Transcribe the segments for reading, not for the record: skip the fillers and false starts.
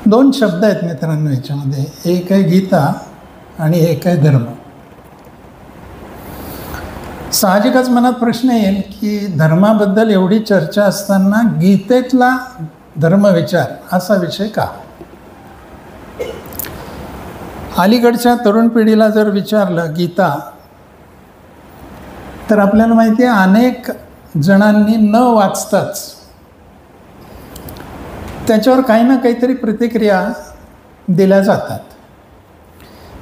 दोन शब्द आहेत मित्रांनो याच्यामध्ये, एक आहे गीता आणि एक आहे धर्म. साहजिकच मनात प्रश्न येईल की धर्माबद्दल एवढी चर्चा असताना गीतेतला धर्मविचार असा विषय का? अलीकडच्या तरुण पिढीला जर विचारलं गीता, तर आपल्याला माहिती आहे अनेक जणांनी न वाचताच त्याच्यावर काही ना काहीतरी प्रतिक्रिया दिल्या जातात.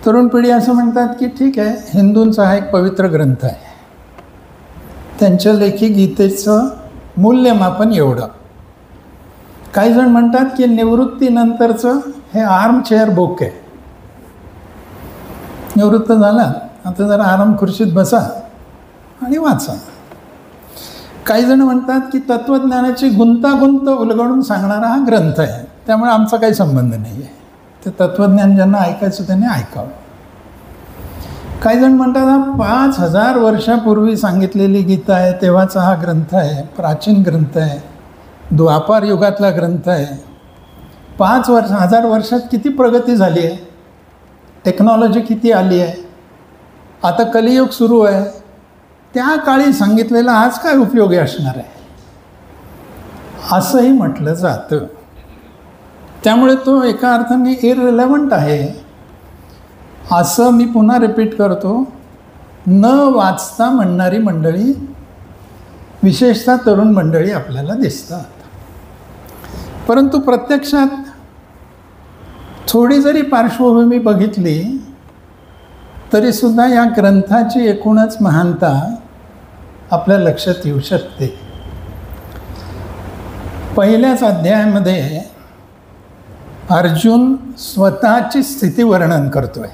तरुण पिढी असं म्हणतात की ठीक आहे, हिंदूंचा हा एक पवित्र ग्रंथ आहे, त्यांच्या लेखी गीतेचं मूल्यमापन एवढं. काही जण म्हणतात की निवृत्तीनंतरचं हे आर्मचेअर बुक आहे, निवृत्त झाला आता जरा आराम खुर्चीत बसा आणि वाचा. काही जण म्हणतात की तत्त्वज्ञानाची गुंतागुंत उलगडून सांगणारा हा ग्रंथ आहे, त्यामुळे आमचा काही संबंध नाही आहे, ते तत्त्वज्ञान ज्यांना ऐकायचं त्यांनी ऐकावं. काही जण म्हणतात हा 5000 वर्षापूर्वी सांगितलेली गीता आहे, तेव्हाचा हा ग्रंथ आहे, प्राचीन ग्रंथ आहे, द्वापार युगातला ग्रंथ आहे. 5000 वर्षात किती प्रगती झाली आहे, टेक्नॉलॉजी किती आली आहे, आता कलियुग सुरू आहे, त्या काळी सांगितलेला आज काय उपयोगी असणार आहे, असंही म्हटलं जातं. त्यामुळे तो एका अर्थाने इररिलेव्हंट आहे, असं मी पुन्हा रिपीट करतो. न वाचता म्हणणारी मंडळी, विशेषतः तरुण मंडळी आपल्याला दिसतात. परंतु प्रत्यक्षात थोडी जरी पार्श्वभूमी बघितली तरीसुद्धा या ग्रंथाची एकूणच महानता आपल्या लक्षात येऊ शकते. पहिल्याच अध्यायामध्ये अर्जुन स्वतःची स्थिती वर्णन करतोय.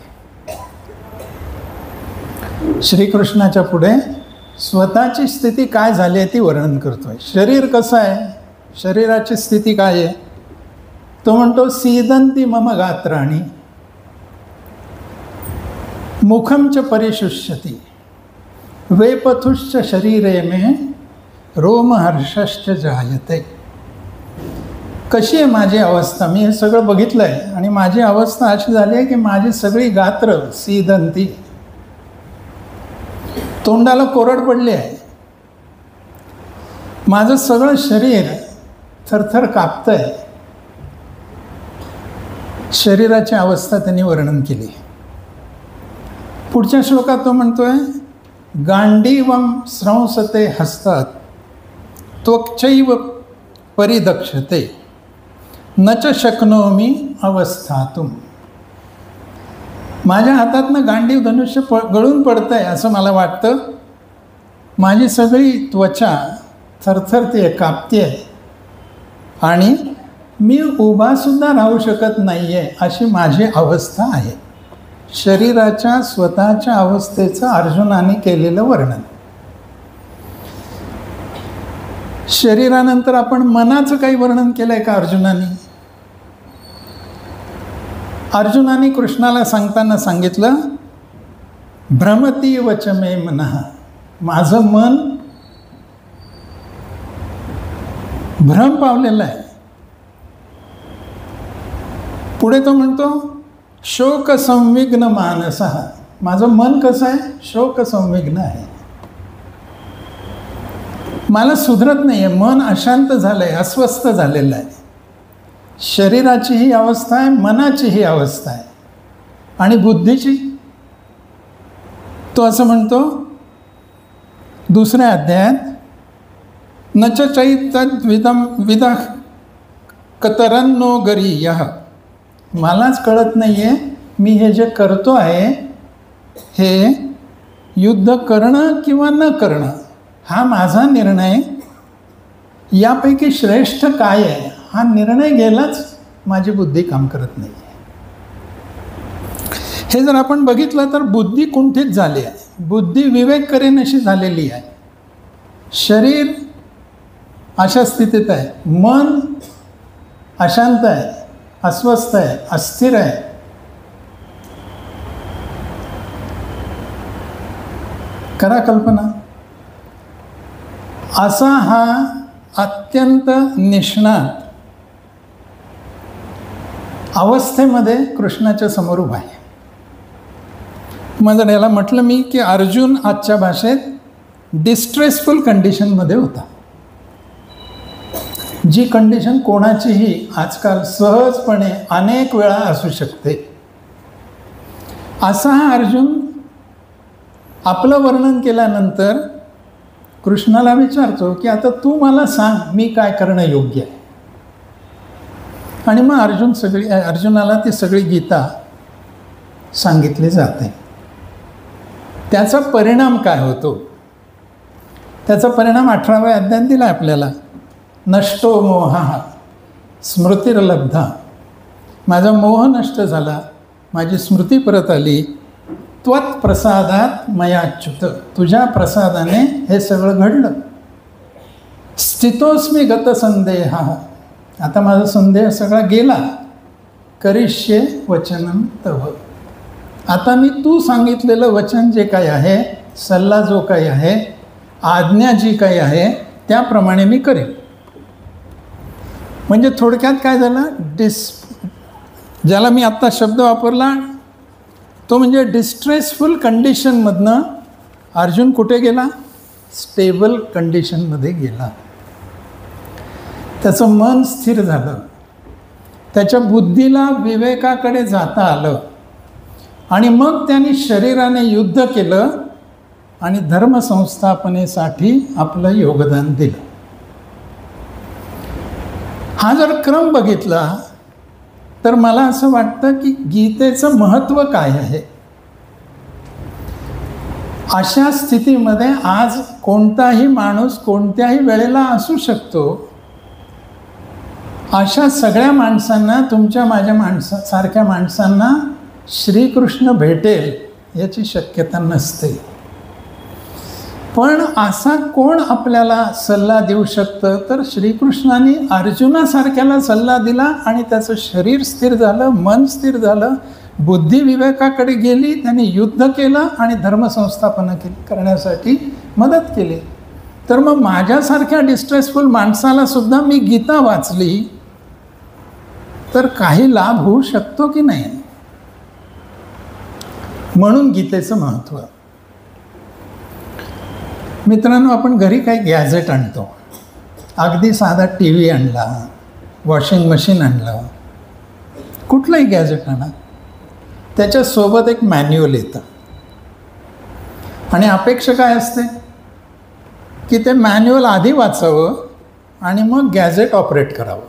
श्रीकृष्णाच्या पुढे स्वतःची स्थिती काय झाली आहे ती वर्णन करतोय. शरीर कसं आहे, शरीराची स्थिती काय आहे, तो म्हणतो सीदंती मम गात्राणी मुखम च परिशुष्यति वेपथुश्च शरीरे मे रोमहर्षश्च जायते. कशी आहे माझी अवस्था, मी हे सगळं बघितलं आहे आणि माझी अवस्था अशी झाली आहे की माझी सगळी गात्र सीदंती, तोंडाला कोरड पडली आहे, माझं सगळं शरीर थरथर कापतंय. शरीराची अवस्था त्यांनी वर्णन केली. पुढच्या श्लोकात तो म्हणतोय गांडीवम स्रंसते हस्तात त्वक्चैव परिदक्षते न च शक्नोमी अवस्थातुम. माझ्या हातातनं गांडीव धनुष्य गळून पडतंय असं मला वाटतं, माझी सगळी त्वचा थरथरते, कापते आणि मी उभासुद्धा राहू शकत नाही आहे, अशी माझी अवस्था आहे. शरीराच्या स्वतःच्या अवस्थेचं अर्जुनाने केलेलं वर्णन. शरीरानंतर आपण मनाचं काही वर्णन केलं आहे का अर्जुनाने? अर्जुनाने कृष्णाला सांगताना सांगितलं भ्रमती वच मे मनः, माझं मन भ्रम पावलेलं आहे. पुढे तो म्हणतो शोक संविघ्न मानसः, माझं मन कसं आहे, शोक संविघ्न आहे, मला सुधरत नाही आहे, मन अशांत झालं आहे, अस्वस्थ झालेलं आहे. शरीराची ही अवस्था आहे, मनाची ही अवस्था आहे आणि बुद्धीची. तो असं म्हणतो दुसऱ्या अध्यायात न च चैतद्विदं विदः कतरन्नो गरीयः, मलाच कळत नाही आहे मी हे जे करतो आहे हे युद्ध करणं किंवा न करणं हा माझा निर्णय, यापैकी श्रेष्ठ काय आहे हा निर्णय घ्यायलाच माझी बुद्धी काम करत नाही आहे. हे जर आपण बघितलं तर बुद्धी कुंठित झाली आहे, बुद्धी विवेक करेन अशी झालेली आहे. शरीर अशा स्थितीत आहे, मन अशांत आहे, अस्वस्थ आहे, अस्थिर आहे. करा कल्पना, असा हा अत्यंत निष्णात अवस्थेमध्ये कृष्णाच्या समोर उभा आहे. मग याला म्हटलं मी की अर्जुन आजच्या भाषेत डिस्ट्रेसफुल कंडिशनमध्ये होता, जी कंडिशन कोणाचीही आजकाल सहजपणे अनेक वेळा असू शकते. असा हा अर्जुन आपलं वर्णन केल्यानंतर कृष्णाला विचारतो की आता तू मला सांग मी काय करणं योग्य आहे. आणि मग अर्जुनाला ती सगळी गीता सांगितली जाते. त्याचा परिणाम काय होतो? त्याचा परिणाम 18व्या अध्यायात दिला आपल्याला. नष्टो मोहः स्मृतिर्लब्धा. माझा मोह नष्ट झाला, माझी स्मृती परत आली. त्वत्प्रसादात मयाच्युत. तुझ्या प्रसादाने हे सगळं घडलं. स्थितोस्मी गतसंदेहः. आता माझा संदेह सगळा गेला. करिष्ये वचनं तव. आता मी तू सांगितलेलं वचन जे काही आहे, सल्ला जो काही आहे, आज्ञा जी काही आहे, त्याप्रमाणे मी करेन. म्हणजे थोडक्यात काय झालं, ज्याला मी आत्ता शब्द वापरला तो म्हणजे डिस्ट्रेसफुल कंडिशनमधनं अर्जुन कुठे गेला? स्टेबल कंडिशनमध्ये गेला. त्याचं मन स्थिर झालं, त्याच्या बुद्धीला विवेकाकडे जाता आलं आणि मग त्यांनी शरीराने युद्ध केलं आणि धर्मसंस्थापनेसाठी आपलं योगदान दिलं. हा जर क्रम बघितला तर मला असं वाटतं की गीतेचं महत्त्व काय आहे. अशा स्थितीमध्ये आज कोणताही माणूस कोणत्याही वेळेला असू शकतो. अशा सगळ्या माणसांना, तुमच्या माझ्या सारख्या माणसांना श्रीकृष्ण भेटेल याची शक्यता नसते. पण असा कोण आपल्याला सल्ला देऊ शकतं? तर श्रीकृष्णाने अर्जुनासारख्याला सल्ला दिला आणि त्याचं शरीर स्थिर झालं, मन स्थिर झालं, बुद्धी विवेकाकडे गेली, त्यांनी युद्ध केलं आणि धर्मसंस्थापना करण्यासाठी मदत केली. तर मग माझ्यासारख्या डिस्ट्रेसफुल माणसाला सुद्धा मी गीता वाचली तर काही लाभ होऊ शकतो की नाही? म्हणून गीतेचं महत्त्व. मित्रांनो, आपण घरी काही गॅजेट आणतो. अगदी साधा टी व्ही आणला, वॉशिंग मशीन आणलं, कुठलंही गॅजेट आणा, त्याच्यासोबत एक मॅन्युअल येतं आणि अपेक्षा काय असते की ते मॅन्युअल आधी वाचावं आणि मग गॅजेट ऑपरेट करावं,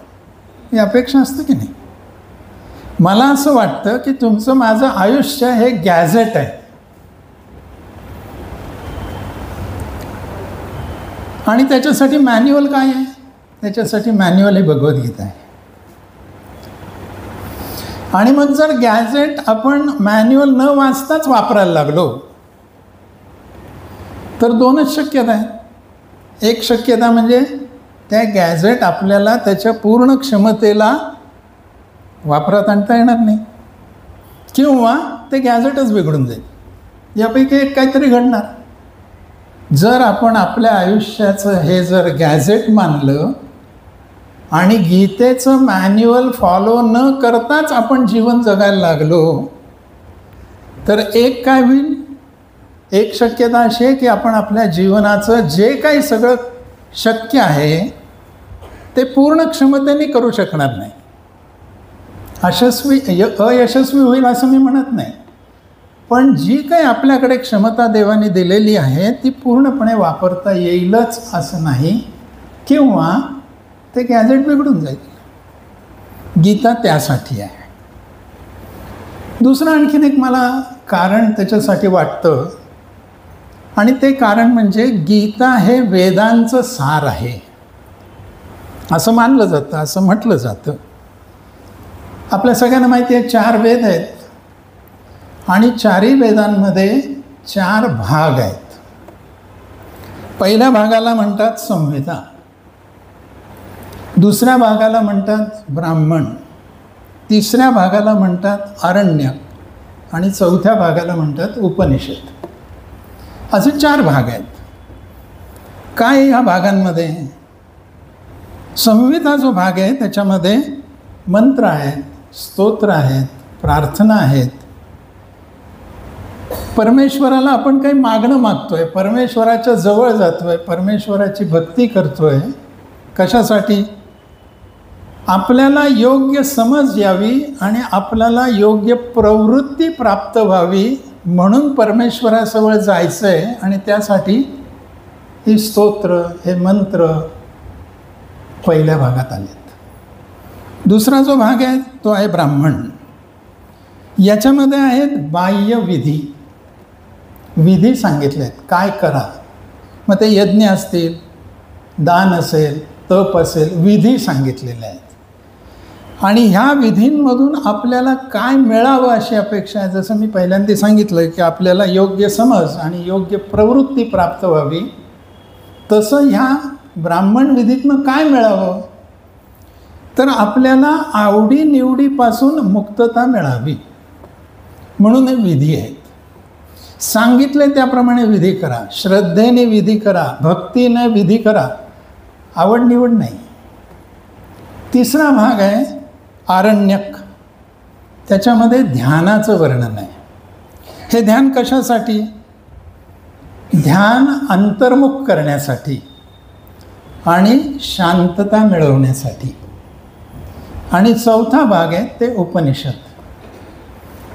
ही अपेक्षा असते की नाही? मला असं वाटतं की तुमचं माझं आयुष्य हे गॅजेट आहे आणि त्याच्यासाठी मॅन्युअल काय आहे? त्याच्यासाठी मॅन्युअल ही भगवद्गीता आहे. आणि मग जर गॅजेट आपण मॅन्युअल न वाचताच वापरायला लागलो तर दोनच शक्यता आहेत. एक शक्यता म्हणजे त्या गॅजेट आपल्याला त्याच्या पूर्ण क्षमतेला वापरात आणता येणार नाही किंवा ते गॅजेटच बिघडून जाईल. यापैकी एक काहीतरी घडणार. जर आपण आपल्या आयुष्याचं हे जर गॅजेट मानलं आणि गीतेचं मॅन्युअल फॉलो न करताच आपण जीवन जगायला लागलो तर एक काय होईल? एक शक्यता अशी आहे की आपण आपल्या जीवनाचं जे काही सगळं शक्य आहे ते पूर्ण क्षमतेने करू शकणार नाही. अयशस्वी होईल असं मी म्हणत नाही, पण जी काही आपल्याकडे क्षमता देवाने दिलेली आहे ती पूर्णपणे वापरता येईलच असं नाही, किंवा ते गॅजेट बिघडून जाईल. गीता त्यासाठी आहे. दुसरं आणखीन एक मला कारण त्याच्यासाठी वाटतं आणि ते कारण म्हणजे गीता हे वेदांचं सार आहे असं मानलं जातं, असं म्हटलं जातं. आपल्या सगळ्यांना माहिती आहे 4 वेद आहेत आणि 4ही वेदांमध्ये 4 भाग आहेत. पहिल्या भागाला म्हणतात संहिता, दुसऱ्या भागाला म्हणतात ब्राह्मण, तिसऱ्या भागाला म्हणतात आरण्यक आणि चौथ्या भागाला म्हणतात उपनिषद. असे 4 भाग आहेत. काय ह्या भागांमध्ये? संहिता जो भाग आहे त्याच्यामध्ये मंत्र आहेत, स्तोत्र आहेत, प्रार्थना आहेत. परमेश्वराला आपण काही मागणं मागतोय, परमेश्वराच्या जवळ जातोय, परमेश्वराची भक्ती करतोय. कशासाठी? आपल्याला योग्य समज यावी आणि आपल्याला योग्य प्रवृत्ती प्राप्त व्हावी म्हणून परमेश्वराजवळ जायचं आहे. आणि त्यासाठी ही स्तोत्र, हे मंत्र पहिल्या भागात आलेत. दुसरा जो भाग आहे तो आहे ब्राह्मण. याच्यामध्ये आहेत बाह्य विधी. विधी सांगितले आहेत, काय करा. मग ते यज्ञ असतील, दान असेल, तप असेल, विधी सांगितलेले आहेत. आणि ह्या विधींमधून आपल्याला काय मिळावं अशी अपेक्षा आहे. जसं मी पहिल्यांदा सांगितलं की आपल्याला योग्य समज आणि योग्य प्रवृत्ती प्राप्त व्हावी, तसं ह्या ब्राह्मण विधीतनं काय मिळावं, तर आपल्याला आवडीनिवडीपासून मुक्तता मिळावी म्हणून हे विधी आहेत. सांगितले त्याप्रमाणे विधी करा, श्रद्धेने विधी करा, भक्तीने विधी करा, आवड निवड नाही. तिसरा भाग आहे आरण्यक. त्याच्यामध्ये ध्यानाचं वर्णन आहे. हे ध्यान कशासाठी? ध्यान अंतर्मुख करण्यासाठी आणि शांतता मिळवण्यासाठी. आणि चौथा भाग आहे ते उपनिषद.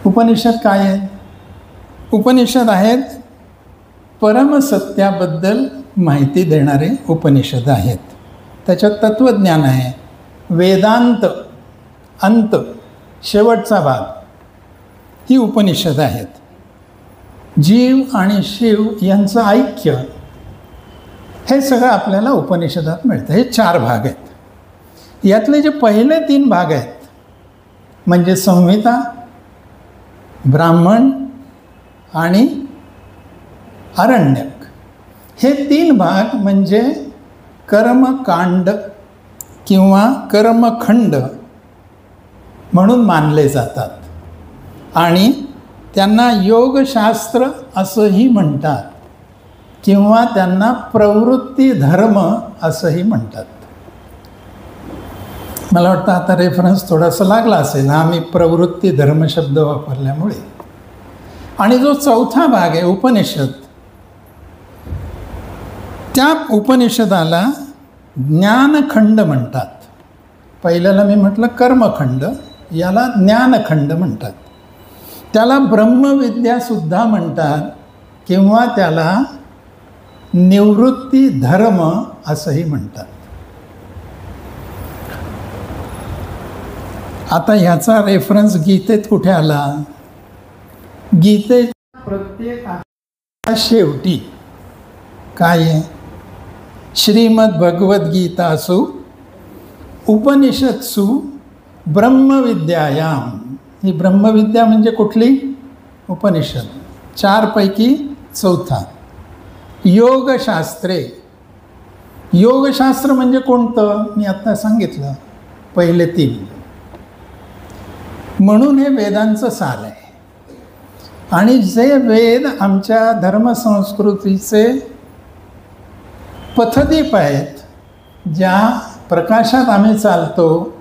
उपनिषद काय आहेत? उपनिषद आहेत परमसत्याबद्दल माहिती देणारे उपनिषद आहेत. त्याच्यात तत्त्वज्ञान आहे, वेदांत, अंत, शेवटचा भाग, ही उपनिषद आहेत. जीव आणि शिव यांचं ऐक्य, हे सगळं आपल्याला उपनिषदात मिळतं. हे 4 भाग आहेत. यातले जे पहिले 3 भाग आहेत म्हणजे संहिता, ब्राह्मण आणि आरण्यक, हे 3 भाग म्हणजे कर्मकांड किंवा कर्मखंड म्हणून मानले जातात आणि त्यांना योगशास्त्र असंही म्हणतात किंवा त्यांना प्रवृत्ती धर्म असंही म्हणतात. मला वाटतं आता रेफरन्स थोडासा लागला असेल हा मी प्रवृत्ती धर्म शब्द वापरल्यामुळे. आणि जो चौथा भाग आहे उपनिषद, त्या उपनिषदाला ज्ञानखंड म्हणतात. पहिल्याला मी म्हटलं कर्मखंड, याला ज्ञानखंड म्हणतात. त्याला ब्रह्मविद्यासुद्धा म्हणतात किंवा त्याला निवृत्ती धर्म असंही म्हणतात. आता ह्याचा रेफरन्स गीतेत कुठे आला? गीतेच्या प्रत्येक शेवटी काय आहे? श्रीमद भगवद्गीतासु उपनिषत्सु ब्रह्मविद्यायाम. ही ब्रह्मविद्या म्हणजे कुठली? उपनिषद. 4 पैकी चौथा. योगशास्त्रे. योगशास्त्र म्हणजे कोणतं? मी आता सांगितलं, पहिले 3. म्हणून हे वेदांचं सार आहे. आणि जे वेद आमच्या धर्मसंस्कृतीचे पथदीप आहेत, ज्या प्रकाशात आम्ही चालतो,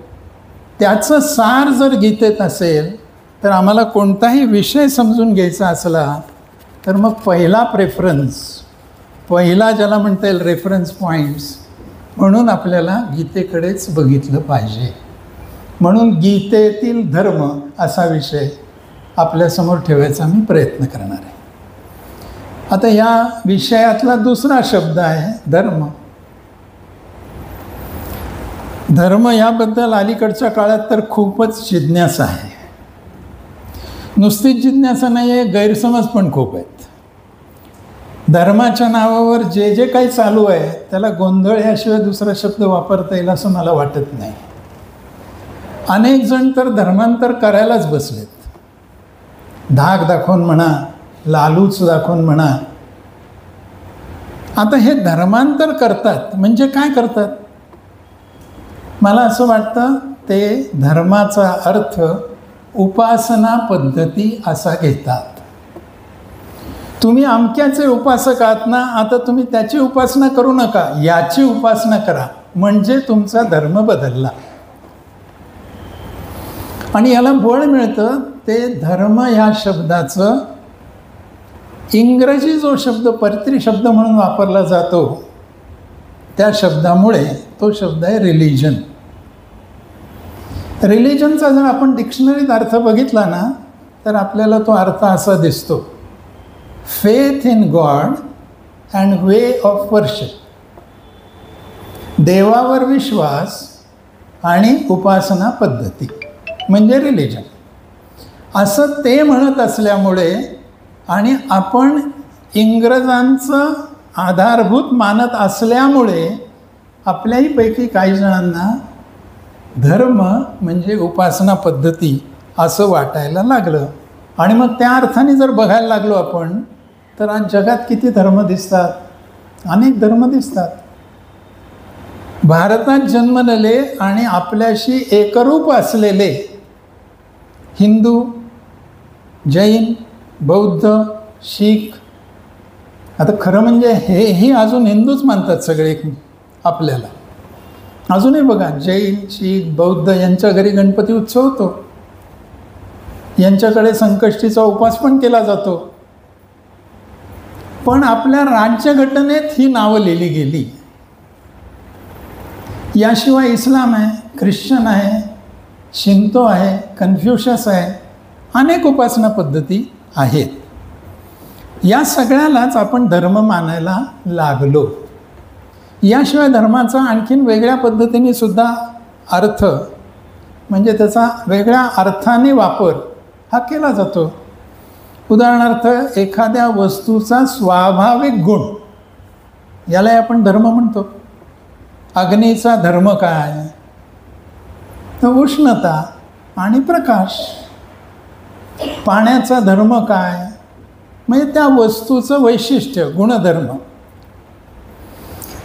त्याचं सार जर गीतेत असेल तर आम्हाला कोणताही विषय समजून घ्यायचा असला तर मग पहिला प्रेफरन्स, पहिला ज्याला म्हणता येईल रेफरन्स पॉईंट्स म्हणून आपल्याला गीतेकडेच बघितलं पाहिजे. म्हणून गीतेतील धर्म असा विषय आपल्यासमोर ठेवायचा मी प्रयत्न करणार आहे. आता या विषयातला दुसरा शब्द आहे धर्म. धर्म याबद्दल अलीकडच्या काळात तर खूपच जिज्ञासा आहे. नुसतीच जिज्ञासा नाही आहे, गैरसमज पण खूप आहेत. धर्माच्या नावावर जे जे काही चालू आहे त्याला गोंधळ याशिवाय दुसरा शब्द वापरता येईल असं मला वाटत नाही. अनेक जण तर धर्मांतर करायलाच बसलेत. धाक दाखवून म्हणा, लालूच दाखवून म्हणा. आता हे धर्मांतर करतात म्हणजे काय करतात? मला असं वाटतं ते धर्माचा अर्थ उपासना पद्धती असा घेतात. तुम्ही अमक्याचे उपासक आहात ना, आता तुम्ही त्याची उपासना करू नका, याची उपासना करा म्हणजे तुमचा धर्म बदलला. आणि याला बळ मिळतं ते धर्म या शब्दाचं इंग्रजी जो शब्द परत्री शब्द म्हणून वापरला जातो त्या शब्दामुळे, तो शब्द आहे रिलिजन. रिलिजनचा जर आपण डिक्शनरीत अर्थ बघितला ना तर आपल्याला तो अर्थ असा दिसतो, faith in God and way of worship. देवावर विश्वास आणि उपासना पद्धती म्हणजे रिलिजन, असं ते म्हणत असल्यामुळे आणि आपण इंग्रजांचं आधारभूत मानत असल्यामुळे आपल्याही पैकी काही जणांना धर्म म्हणजे उपासना पद्धती असं वाटायला लागलं. आणि मग त्या अर्थाने जर बघायला लागलो आपण तर आज जगात किती धर्म दिसतात, अनेक धर्म दिसतात. भारतात जन्मलेले आणि आपल्याशी एकरूप असलेले हिंदू, जैन, बौद्ध, शीख, आता खरं म्हणजे हेही अजून हिंदूच मानतात सगळे आपल्याला. अजूनही बघा जैन, शीख, बौद्ध यांच्या घरी गणपती उत्सव होतो, यांच्याकडे संकष्टीचा उपवास पण केला जातो. पण आपल्या राज्यघटनेत ही नावं लिहिली गेली. याशिवाय इस्लाम आहे, ख्रिश्चन आहे, शिंतो आहे, कन्फ्युशस आहे, अनेक उपासना पद्धती आहेत. या सगळ्यालाच आपण धर्म मानायला लागलो. याशिवाय धर्माचा आणखीन वेगळ्या पद्धतीने सुद्धा अर्थ म्हणजे त्याचा वेगळ्या अर्थाने वापर हा केला जातो. उदाहरणार्थ एखाद्या वस्तूचा स्वाभाविक गुण याला आपण धर्म म्हणतो. अग्नीचा धर्म काय तर उष्णता आणि प्रकाश. पाण्याचा धर्म काय म्हणजे त्या वस्तूचं वैशिष्ट्य, गुणधर्म.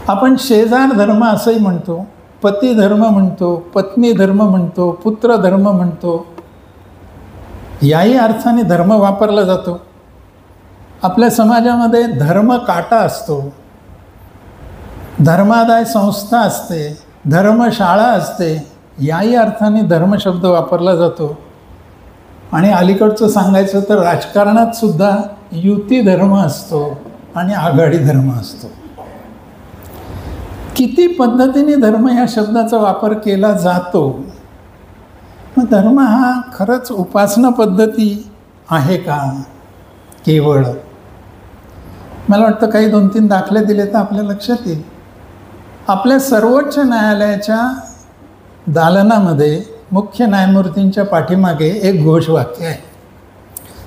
आपण शेजार धर्म असंही म्हणतो, पती धर्म म्हणतो, पत्नी धर्म म्हणतो, पुत्र धर्म म्हणतो. याही अर्थाने धर्म वापरला जातो. आपल्या समाजामध्ये धर्म काटा असतो, धर्मादाय संस्था असते, धर्मशाळा असते. याही अर्थाने धर्म शब्द वापरला जातो. आणि अलीकडचं सांगायचं तर राजकारणात सुद्धा युती धर्म असतो आणि आघाडी धर्म असतो. किती पद्धतीने धर्म या शब्दाचा वापर केला जातो. मग धर्म हा खरंच उपासना पद्धती आहे का केवळ? मला वाटतं काही 2-3 दाखले दिले तर आपल्या लक्षात येईल. आपल्या सर्वोच्च न्यायालयाच्या दालनामध्ये मुख्य न्यायमूर्तींच्या पाठीमागे एक घोषवाक्य आहे.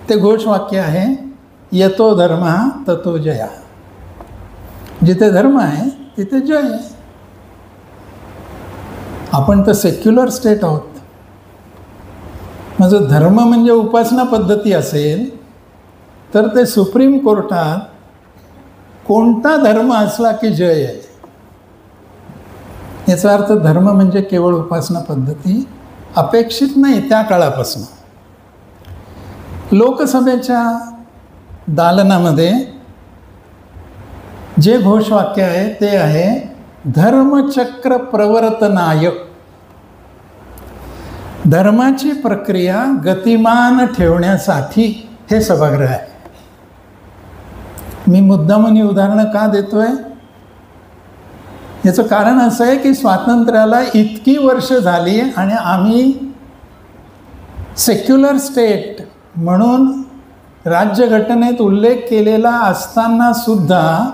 ते घोषवाक्य आहे, यतो धर्म ततो जया. जिथे धर्म आहे तिथे जय आहे. आपण तर सेक्युलर स्टेट आहोत. माझं धर्म म्हणजे उपासना पद्धती असेल तर ते सुप्रीम कोर्टात कोणता धर्म असला की जय आहे. याचा अर्थ धर्म म्हणजे केवळ उपासना पद्धती अपेक्षित नाही. त्या काळापासून लोकसभेच्या दालनामध्ये जे घोषवाक्य आहे ते आहे, धर्मचक्र प्रवर्तनाय. धर्माची प्रक्रिया गतिमान ठेवण्यासाठी हे सभागृह आहे. मी मुद्दामून उदाहरणं का देतोय? याचं कारण असं आहे की स्वातंत्र्याला इतकी वर्ष झाली आणि आम्ही सेक्युलर स्टेट म्हणून राज्यघटनेत उल्लेख केलेला असताना सुद्धा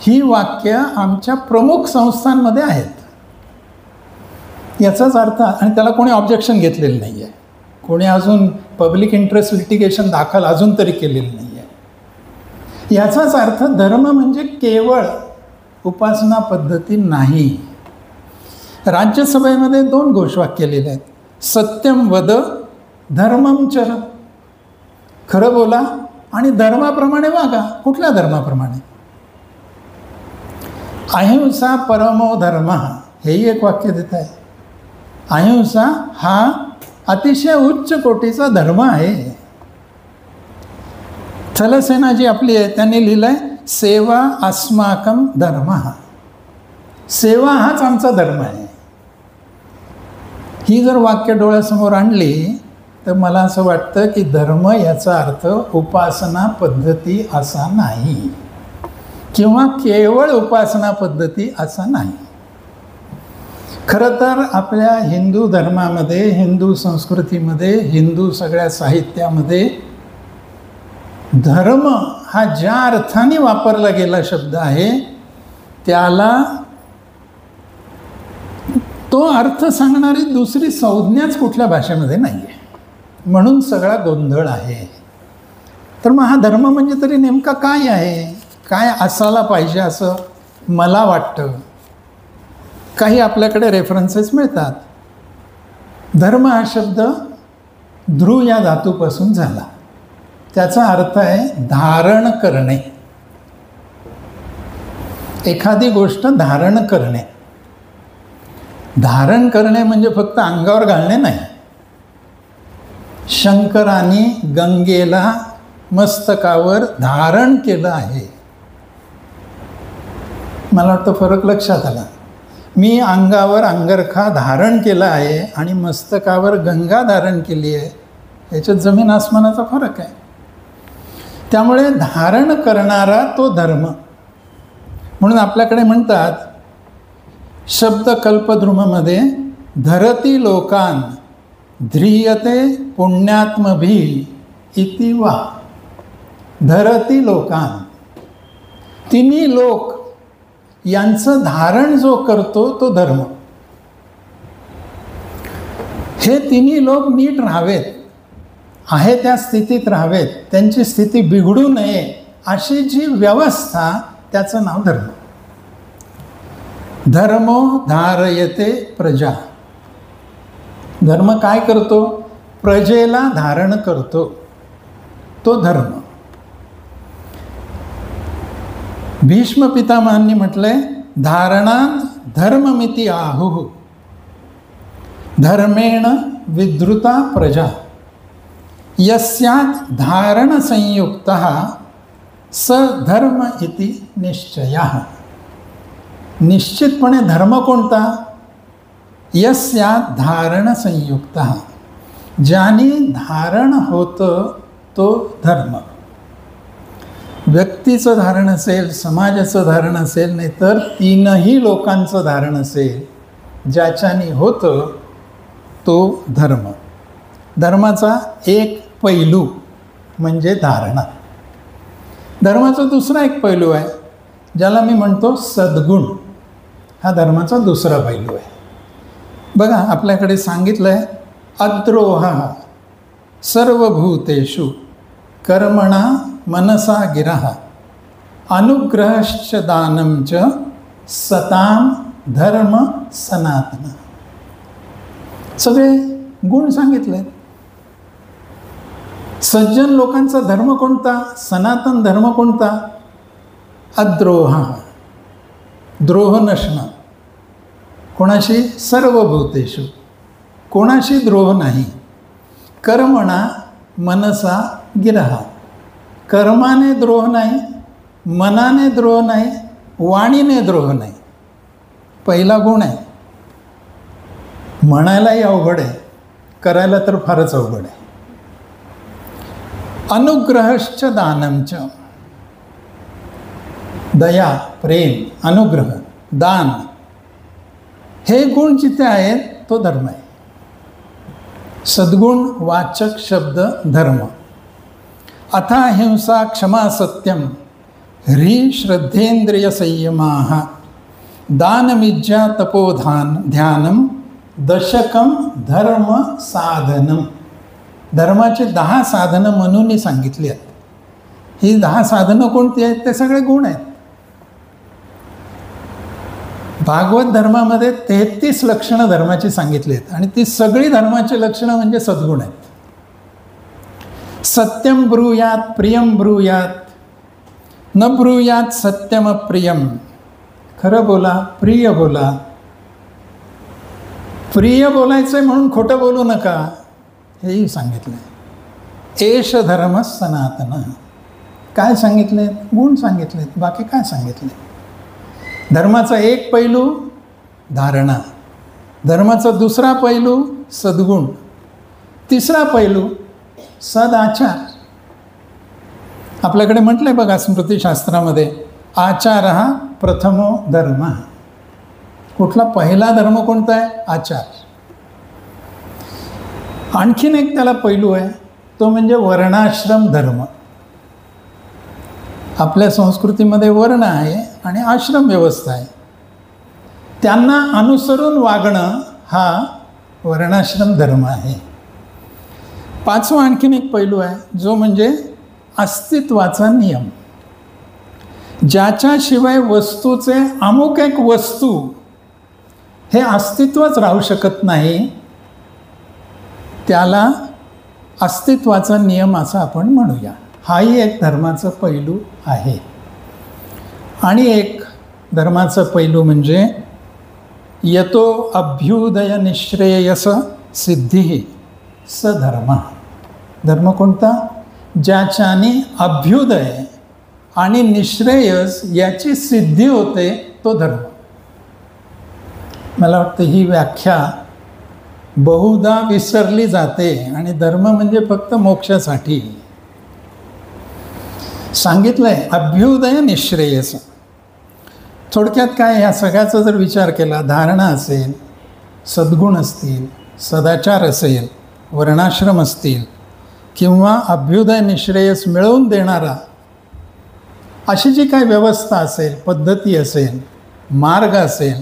ही वाक्य आमच्या प्रमुख संस्थांमध्ये आहेत. याचाच अर्थ, आणि त्याला कोणी ऑब्जेक्शन घेतलेलं नाही आहे. कोणी अजून पब्लिक इंटरेस्ट लिटिगेशन दाखल अजून तरी केलेलं नाही आहे. याचाच अर्थ धर्म म्हणजे केवळ उपासना पद्धती नाही. राज्यसभेमध्ये 2 घोषवाक्य लिहिले आहेत, सत्यम वद धर्मम चर. खरं बोला आणि धर्माप्रमाणे वागा. कुठल्या धर्माप्रमाणे? अहिंसा परमो धर्म, हेही एक वाक्य देत आहे. अहिंसा हा अतिशय उच्च कोटीचा धर्म आहे. थलसेना जी आपली आहे त्यांनी लिहिलं आहे, सेवा अस्माकम धर्म. सेवा हाच आमचा धर्म आहे. ही जर वाक्य डोळ्यासमोर आणली तर मला असं वाटतं की धर्म याचा अर्थ उपासना पद्धती असा नाही, किंवा केवळ उपासना पद्धती असा नाही. खरं तर आपल्या हिंदू धर्मामध्ये, हिंदू संस्कृतीमध्ये, हिंदू सगळ्या साहित्यामध्ये धर्म हा ज्या अर्थाने वापरला गेला शब्द आहे त्याला तो अर्थ सांगणारी दुसरी संज्ञाच कुठल्या भाषेमध्ये नाही आहे, म्हणून सगळा गोंधळ आहे. तर मग हा धर्म म्हणजे तरी नेमका काय आहे, काय असायला पाहिजे असं मला वाटतं. काही आपल्याकडे रेफरन्सेस मिळतात. धर्म हा शब्द ध्रुव या धातूपासून झाला. त्याचा अर्थ आहे धारण करणे, एखादी गोष्ट धारण करणे. धारण करणे म्हणजे फक्त अंगावर घालणे नाही. शंकराने गंगेला मस्तकावर धारण केलं आहे. मला वाटतं फरक लक्षात आला. मी अंगावर अंगरखा धारण केला आहे आणि मस्तकावर गंगा धारण केली आहे, याच्यात जमीन आसमानाचा फरक आहे. त्यामुळे धारण करणारा तो धर्म. म्हणून आपल्याकडे म्हणतात शब्द कल्पद्रुममध्ये धरती लोकान ध्रियते पुण्यात्मभी इति वा. धरती लोकान, तिन्ही लोक यांचं धारण जो करतो तो धर्म. हे तिन्ही लोक नीट राहावेत, आहे त्या स्थितीत राहावेत, त्यांची स्थिती बिघडू नये अशी जी व्यवस्था, त्याचं नाव धर्म. धर्मो धारयते प्रजा. धर्म काय करतो? प्रजेला धारण करतो, तो धर्म. भीष्म पितामहांनी म्हटलंय धारणान धर्ममिती आहुः धर्मेण विद्रुता प्रजा यस्यात् धारण संयुक्तः स धर्म इति निश्चयः. निश्चितपणे धर्म कोणता? यस्यात् धारण संयुक्तः, ज्याने धारण होतं तो धर्म. व्यक्तीचं धारण असेल, समाजाचं धारण असेल, नाही तर तीनही लोकांचं धारण असेल, ज्याच्याने होतं तो धर्म. धर्माचा एक पैलू म्हणजे धारणा. धर्माचा दुसरा एक पैलू आहे ज्याला मी म्हणतो सद्गुण. हा धर्माचा दुसरा पैलू आहे. बघा आपल्याकडे सांगितलं आहे अद्रोहः सर्वभूतेषु कर्मणा मनसा गिरः अनुग्रहश्च दानं च सतां धर्म सनातन. सगळे गुण सांगितले. सज्जन लोकांचा धर्म कोणता? सनातन धर्म कोणता? अद्रोहः, द्रोह नसणं. कोणाशी? सर्वभूतेषु, कोणाशी द्रोह नाही. कर्मणा मनसा गिरः, कर्माने द्रोह नाही, मनाने द्रोह नाही, वाणीने द्रोह नाही. पहिला गुण आहे. म्हणायलाही अवघड आहे, करायला तर फारच अवघड आहे. अनुग्रहश्च दानंच, दया, प्रेम, अनुग्रह, दान, हे गुण जिथे आहेत तो धर्म आहे. सद्गुण वाचक शब्द धर्म. अथा हिंसा क्षमा सत्यम ह्री श्रद्धेंद्रिय संयमाः दानमिज्जा तपोधान ध्यानम दशकम धर्म साधनम. धर्माचे 10 साधनं म्हणून सांगितली आहेत. ही 10 साधनं कोणती आहेत? ते सगळे गुण आहेत. भागवत धर्मामध्ये 33 लक्षणं धर्माची सांगितली आहेत आणि ती सगळी धर्माची लक्षणं म्हणजे सद्गुण आहेत. सत्यम ब्रूयात प्रियम ब्रूयात न ब्रूयात सत्यम प्रियम. खरं बोला, प्रिय बोला. प्रिय बोलायचं आहे म्हणून खोटं बोलू नका, हेही सांगितलं आहे. एष धर्म सनातन. काय सांगितले? गुण सांगितलेत, बाकी काय सांगितले? धर्माचा एक पैलू धारणा, धर्माचा दुसरा पैलू सद्गुण. तिसरा पैलू सदाचार. आपल्याकडे म्हटलंय बघा स्मृतिशास्त्रामध्ये, आचार हा प्रथमो धर्म. कुठला पहिला धर्म कोणता आहे? आचार. आणखीन एक त्याला पैलू आहे, तो म्हणजे वर्णाश्रम धर्म. आपल्या संस्कृतीमध्ये वर्ण आहे आणि आश्रम व्यवस्था आहे. त्यांना अनुसरून वागणं हा वर्णाश्रम धर्म आहे. पाचवा आणखीन एक पैलू आहे, जो म्हणजे अस्तित्वाचा नियम. ज्याच्याशिवाय वस्तूचे अमुक एक वस्तू हे अस्तित्वच राहू शकत नाही, त्याला अस्तित्वाचा नियम असं आपण म्हणूया. हाही एक धर्माचा पैलू आहे. आणि एक धर्माचा पैलू म्हणजे यतो अभ्युदय निश्रेयस सिद्धी स धर्म. धर्म कोणता? ज्याच्याने अभ्युदय आणि निश्रेयस याची सिद्धी होते, तो धर्म. मला वाटतं ही व्याख्या बहुधा विसरली जाते. आणि धर्म म्हणजे फक्त मोक्षासाठी सांगितलंय, अभ्युदय निश्रेयस. थोडक्यात काय, ह्या सगळ्याचा जर विचार केला, धारणा असेल, सद्गुण असतील, सदाचार असेल, वर्णाश्रम असतील, किंवा अभ्युदय निश्रेयस मिळवून देणारा अशी जी काही व्यवस्था असेल, पद्धती असेल, मार्ग असेल,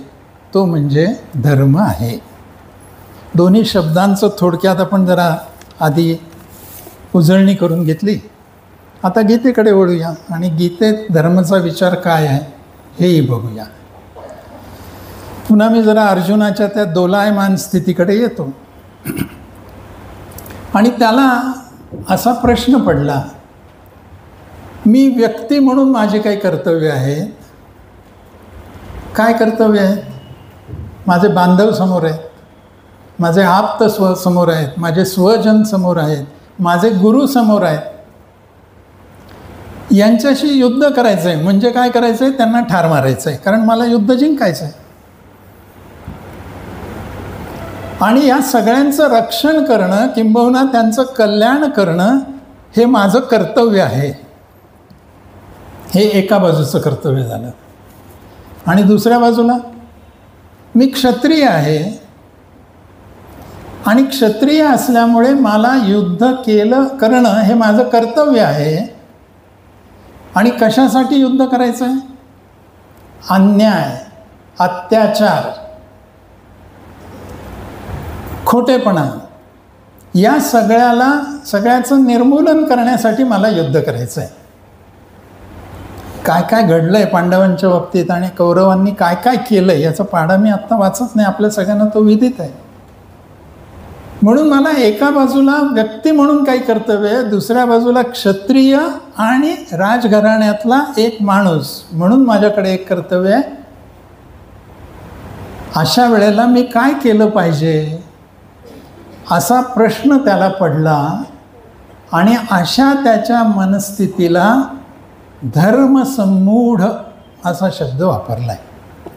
तो म्हणजे धर्म आहे. दोन्ही शब्दांचं थोडक्यात आपण जरा आधी उजळणी करून घेतली. आता गीतेकडे वळूया आणि गीतेत धर्माचा विचार काय आहे हेही बघूया. पुन्हा मी जरा अर्जुनाच्या त्या दोलायमान स्थितीकडे येतो. आणि त्याला असा प्रश्न पडला, मी व्यक्ती म्हणून माझे काही कर्तव्य आहेत. काय कर्तव्य आहेत? माझे बांधव समोर आहेत, माझे आप्त समोर आहेत, माझे स्वजन समोर आहेत, माझे गुरु समोर आहेत. यांच्याशी युद्ध करायचं आहे. म्हणजे काय करायचं आहे? त्यांना ठार मारायचं आहे, कारण मला युद्ध जिंकायचं आहे. आणि या सगळ्यांचं रक्षण करणं किंबहुना त्यांचं कल्याण करणं हे माझं कर्तव्य आहे. हे एका बाजूचं कर्तव्य झालं. आणि दुसऱ्या बाजूला मी क्षत्रिय आहे आणि क्षत्रिय असल्यामुळे मला युद्ध करणं हे माझं कर्तव्य आहे. आणि कशासाठी युद्ध करायचं आहे? अन्याय, अत्याचार, खोटेपणा या सगळ्याचं निर्मूलन करण्यासाठी मला युद्ध करायचं आहे. काय काय घडलं आहे पांडवांच्या बाबतीत आणि कौरवांनी काय काय केलं आहे याचा पाढा मी आत्ता वाचत नाही, आपल्या सगळ्यांना तो विदित आहे. म्हणून मला एका बाजूला व्यक्ती म्हणून काही कर्तव्य आहे, दुसऱ्या बाजूला क्षत्रिय आणि राजघराण्यातला एक माणूस म्हणून माझ्याकडे एक कर्तव्य आहे. अशा वेळेला मी काय केलं पाहिजे असा प्रश्न त्याला पडला. आणि अशा त्याच्या मनस्थितीला धर्मसम्मूढ असा शब्द वापरला आहे.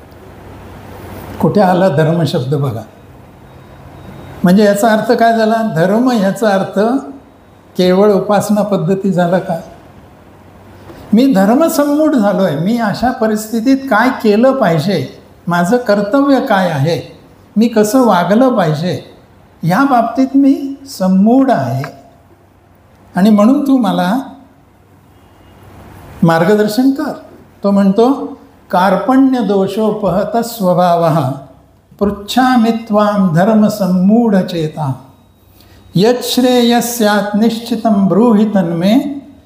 कुठे आला धर्म शब्द बघा. म्हणजे याचा अर्थ काय झाला? धर्म ह्याचा अर्थ केवळ उपासना पद्धती झाला का? मी धर्मसम्मूढ झालो आहे. मी अशा परिस्थितीत काय केलं पाहिजे, माझं कर्तव्य काय आहे, मी कसं वागलं पाहिजे, ह्या बाबतीत मी सम्मूढ आहे. आणि म्हणून तू मला मार्गदर्शन कर. तो म्हणतो, कार्पण्य दोषोपहत स्वभावः पृच्छामि त्वां धर्मसम्मूढ चेता यच्छ्रेयस्यात् निश्चितं ब्रूहि तन्मे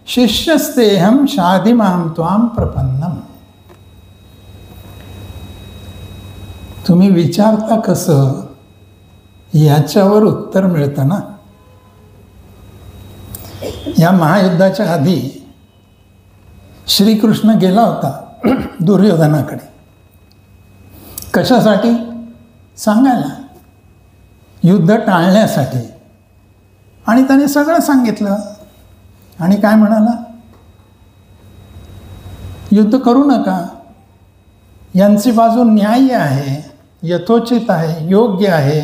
शिष्यस्तेहं शाधिमां त्वां प्रपन्नम. तुम्ही विचारता कसं याच्यावर उत्तर मिळतं ना. या महायुद्धाच्या आधी श्रीकृष्ण गेला होता दुर्योधनाकडे. कशासाठी? सांगायला, युद्ध टाळण्यासाठी. आणि त्याने सगळं सांगितलं. आणि काय म्हणाला? युद्ध करू नका, यांची बाजू न्याय्य आहे, यथोचित आहे, योग्य आहे.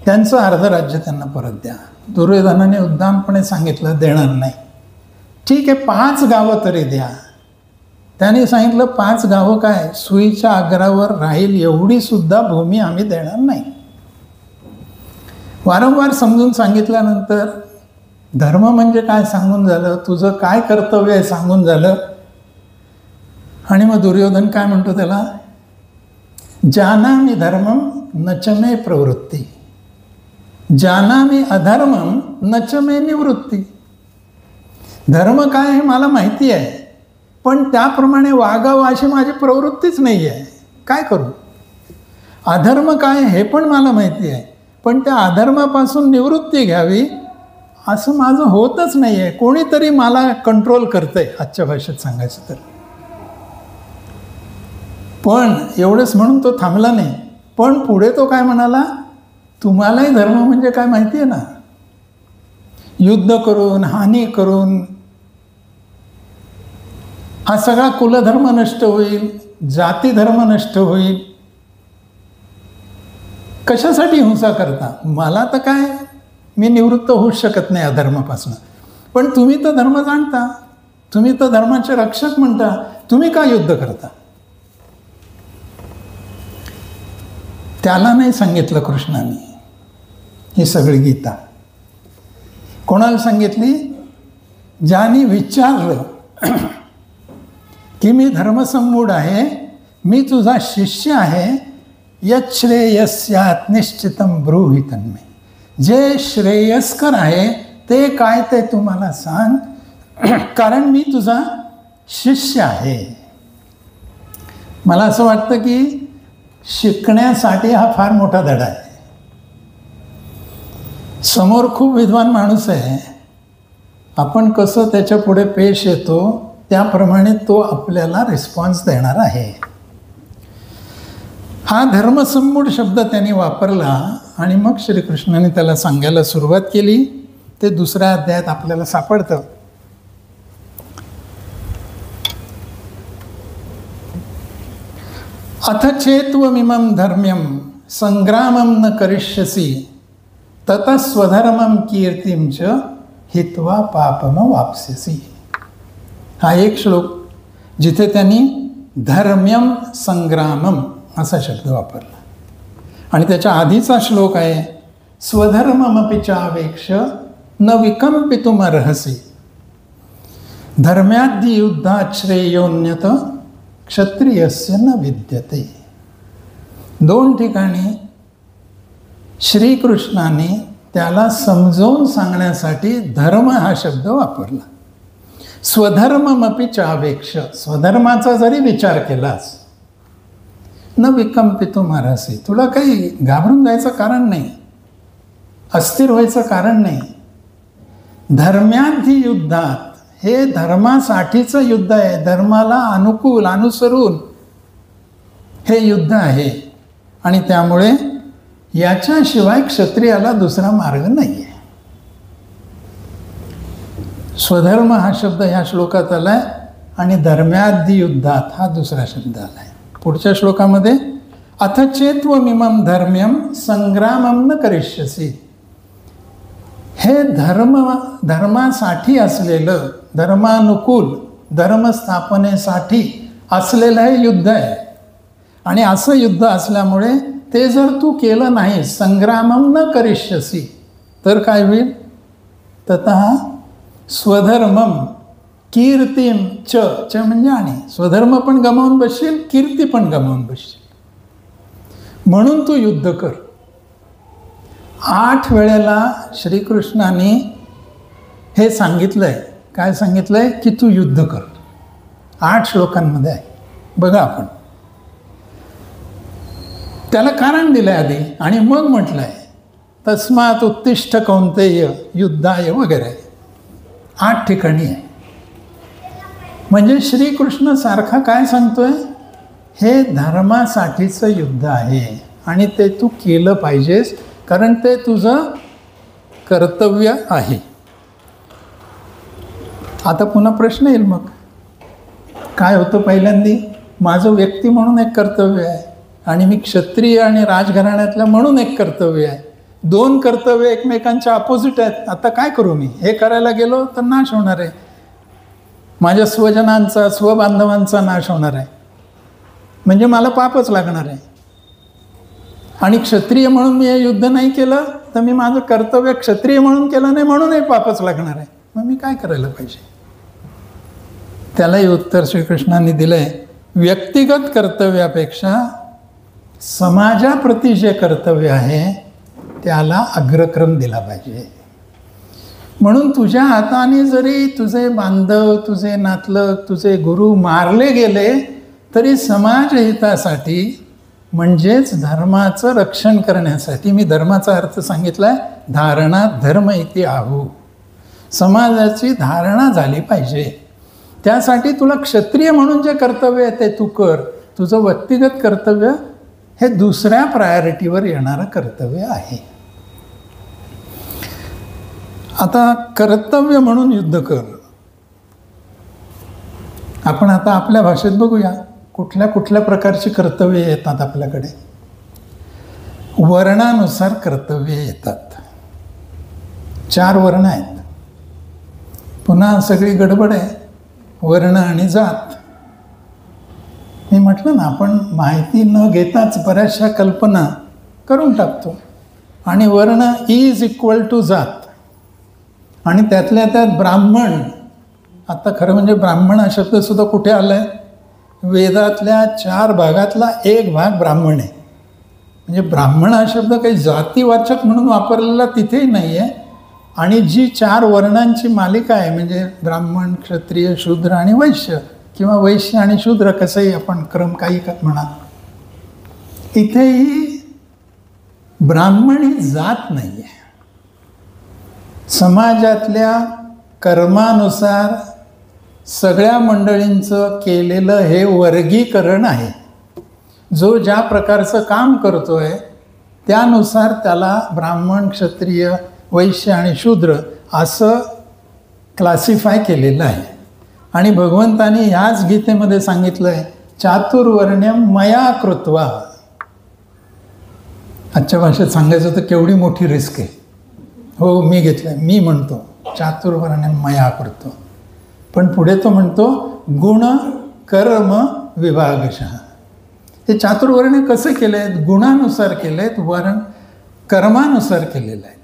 त्यांचं अर्ध राज्य त्यांना परत द्या. दुर्योधनाने उद्दामपणे सांगितलं देणार नाही. ठीक आहे, 5 गावं तरी द्या. त्याने सांगितलं 5 गावं काय, सुईच्या अग्रावर राहील एवढी सुद्धा भूमी आम्ही देणार नाही. वारंवार समजून सांगितल्यानंतर धर्म म्हणजे काय सांगून झालं, तुझं काय कर्तव्य आहे सांगून झालं. आणि मग दुर्योधन काय म्हणतो त्याला, जानामि धर्मम न च मे प्रवृत्ती, जानामि अधर्मम न च मे निवृत्ती. धर्म काय हे मला माहिती आहे, पण त्याप्रमाणे वागावं अशी माझी प्रवृत्तीच नाही आहे. काय करू? अधर्म काय हे पण मला माहिती आहे, पण त्या अधर्मापासून निवृत्ती घ्यावी असं माझं होतच नाही आहे. कोणीतरी मला कंट्रोल करतंय, आजच्या भाषेत सांगायचं तर. पण एवढंच म्हणून तो थांबला नाही. पण पुढे तो काय म्हणाला, तुम्हालाही धर्म म्हणजे काय माहिती आहे ना, युद्ध करून, हानी करून हा सगळा कुलधर्म नष्ट होईल, जाती धर्म नष्ट होईल. कशासाठी हिंसा करता? मला तर काय, मी निवृत्त होऊच शकत नाही अधर्मापासून. पण तुम्ही तर धर्म जाणता, तुम्ही तर धर्माचे रक्षक म्हणता, तुम्ही का युद्ध करता? त्याला नाही सांगितलं कृष्णाने ही सगळी गीता. कोणाला सांगितली? ज्याने विचारलं की मी धर्मसंमूढ आहे, मी तुझा शिष्य आहे, यच्छ्रेयस्यात् निश्चितम ब्रूहि तन्मे. जे श्रेयस्कर आहे ते काय ते तुम्हाला सांग, कारण मी तुझा शिष्य आहे. मला असं वाटतं की शिकण्यासाठी हा फार मोठा धडा आहे. समोर खूप विद्वान माणूस आहे, आपण कसं त्याच्या पुढे पेश येतो त्याप्रमाणे तो आपल्याला रिस्पॉन्स देणार आहे. हा धर्मसंमूढ शब्द त्यांनी वापरला आणि मग श्रीकृष्णाने त्याला सांगायला सुरुवात केली. ते 2ऱ्या अध्यायात आपल्याला सापडतं. अथ चेत्वमिमं धर्म्यं संग्रामं न करिष्यसि ततः स्वधर्मं कीर्तिं च हित्वा पापम वाप्स्यसि. हा एक श्लोक जिथे त्यांनी धर्म्यम संग्रामम असा शब्द वापरला. आणि त्याच्या आधीचा श्लोक आहे स्वधर्ममपि चावेक्ष न विकंपितुमर्हसि धर्म्याद्य युद्धात् श्रेयोन्यत क्षत्रियस्य न विद्यते. 2 ठिकाणी श्रीकृष्णाने त्याला समजावून सांगण्यासाठी धर्म हा शब्द वापरला. स्वधर्ममपि चावेक्ष, स्वधर्माचा जरी विचार केलास, न विकंपितुमर्हसि, तुला काही घाबरून जायचं कारण नाही, अस्थिर व्हायचं कारण नाही. धर्म्याद्य युद्धात, हे धर्मासाठीचं युद्ध आहे, धर्माला अनुकूल अनुसरून हे युद्ध आहे. आणि त्यामुळे याच्याशिवाय क्षत्रियाला दुसरा मार्ग नाही आहे. स्वधर्म हा शब्द ह्या श्लोकात आला आहे आणि धर्म्याद्य युद्धात हा दुसरा शब्द आला आहे. पुढच्या श्लोकामध्ये अथ चेत्वमिमं धर्म्यं संग्रामं न करिष्यसि, हे धर्मासाठी असलेलं, धर्मानुकूल, धर्मस्थापनेसाठी असलेलं हे युद्ध आहे. आणि असं युद्ध असल्यामुळे ते जर तू केलं नाही, संग्रामं न करिष्यसि, तर काय होईल? ततः स्वधर्मम कीर्तिम च म्हणजे आणि स्वधर्म पण गमावून बसशील, कीर्ती पण गमावून बसशील. म्हणून तू युद्ध कर. 8 वेळेला श्रीकृष्णाने हे सांगितलंय. काय सांगितलंय? की तू युद्ध कर. 8 श्लोकांमध्ये आहे. बघा आपण त्याला कारण दिलंय आधी आणि मग म्हटलंय तस्मात् उत्तिष्ठ कौंतेय युद्धाय वगैरे 8 ठिकाणी आहे. म्हणजे श्रीकृष्ण सारखा काय सांगतोय? हे धर्मासाठीचं युद्ध आहे आणि ते तू केलं पाहिजेस, कारण ते तुझं कर्तव्य आहे. आता पुन्हा प्रश्न येईल, मग काय होतं? पहिल्यांदी माझं व्यक्ती म्हणून एक कर्तव्य आहे आणि मी क्षत्रिय आणि राजघराण्यातलं म्हणून एक कर्तव्य आहे. दोन कर्तव्य एकमेकांच्या अपोजिट आहेत. आता काय करू मी? हे करायला गेलो तर नाश होणार आहे, माझ्या स्वजनांचा स्वबांधवांचा नाश होणार आहे, म्हणजे मला पापच लागणार आहे. आणि क्षत्रिय म्हणून मी हे युद्ध नाही केलं तर मी माझं कर्तव्य क्षत्रिय म्हणून केलं नाही म्हणूनही पापच लागणार आहे. मग मी काय करायला पाहिजे? त्यालाही उत्तर श्रीकृष्णांनी दिलंय, व्यक्तिगत कर्तव्यापेक्षा समाजाप्रती जे कर्तव्य आहे त्याला अग्रक्रम दिला पाहिजे. म्हणून तुझ्या हाताने जरी तुझे बांधव, तुझे नातलग, तुझे गुरु मारले गेले तरी समाजहितासाठी, म्हणजेच धर्माचं रक्षण करण्यासाठी, मी धर्माचा अर्थ सांगितलाय, धारणा धर्म इति आहू, समाजाची धारणा झाली पाहिजे. त्यासाठी तुला क्षत्रिय म्हणून जे कर्तव्य आहे ते तू कर. तुझं व्यक्तिगत कर्तव्य हे दुसऱ्या प्रायोरिटीवर येणारं कर्तव्य आहे. आता कर्तव्य म्हणून युद्ध कर. आपण आता आपल्या भाषेत बघूया कुठल्या कुठल्या प्रकारची कर्तव्य येतात आपल्याकडे. वर्णानुसार कर्तव्य येतात. 4 वर्ण आहेत. पुन्हा सगळी गडबड आहे, वर्ण आणि जात. मी म्हटलं ना, आपण माहिती न घेताच बऱ्याचशा कल्पना करून टाकतो. आणि वर्ण इज इक्वल टू जात. आणि त्यातल्या त्यात ब्राह्मण, आता खरं म्हणजे ब्राह्मण हा शब्दसुद्धा कुठे आला आहे? वेदातल्या 4 भागातला एक भाग ब्राह्मण आहे. म्हणजे ब्राह्मण हा शब्द काही जातीवाचक म्हणून वापरलेला तिथेही नाही आहे. आणि जी 4 वर्णांची मालिका आहे, म्हणजे ब्राह्मण, क्षत्रिय, शूद्र आणि वैश्य, किंवा वैश्य आणि शूद्र, कसंही आपण क्रम काही म्हणा, इथेही ब्राह्मण ही जात नाही आहे. समाजातल्या कर्मानुसार सगळ्या मंडळींचं केलेलं हे वर्गीकरण आहे. जो ज्या प्रकारचं काम करतोय त्यानुसार त्याला ब्राह्मण, क्षत्रिय, वैश्य आणि शूद्र असं क्लासिफाय केलेलं आहे. आणि भगवंतानी ह्याच गीतेमध्ये सांगितलं आहे, चातुर्वर्ण्यम मया कृत्वा. आजच्या भाषेत सांगायचं तर केवढी मोठी रिस्क आहे. हो, मी घेतलं, मी म्हणतो चातुर्वर्ण्यम मया करतो. पण पुढे तो म्हणतो गुण कर्म विभागशः. हे चातुर्वर्ण्य कसे केले आहेत? गुणानुसार केले आहेत, वर्ण कर्मानुसार केलेले आहेत.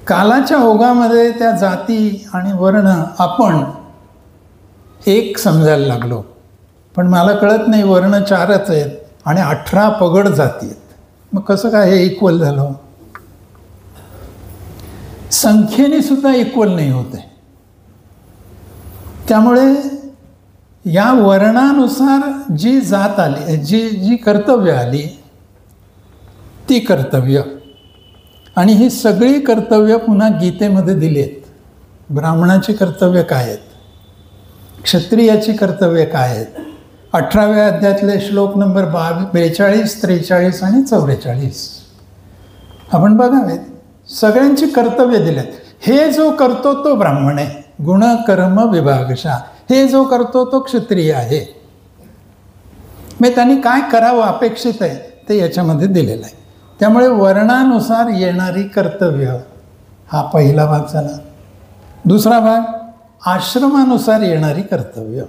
कालाच्या ओघामध्ये त्या जाती आणि वर्ण आपण एक समजायला लागलो. पण मला कळत नाही, वर्ण 4च आहेत आणि 18 पगड जाती आहेत. मग कसं काय हे इक्वल झालं? संख्येने सुद्धा इक्वल नाही होते. त्यामुळे या वर्णानुसार जी जात आली, जी कर्तव्य आली ती कर्तव्य, आणि ही सगळी कर्तव्य पुन्हा गीतेमध्ये दिली आहेत. ब्राह्मणाची कर्तव्य काय आहेत, क्षत्रियाची कर्तव्य काय आहेत, 18व्या अध्यायातले श्लोक नंबर 42, 43 आणि 44 आपण बघावेत. सगळ्यांची कर्तव्य दिलेत. हे जो करतो तो ब्राह्मण आहे, गुण कर्म विभागशः. हे जो करतो तो क्षत्रिय आहे. मग त्यांनी काय करावं अपेक्षित आहे ते याच्यामध्ये दिलेलं आहे. त्यामुळे वर्णानुसार येणारी कर्तव्य हा पहिला भाग झाला. दुसरा भाग आश्रमानुसार येणारी कर्तव्य.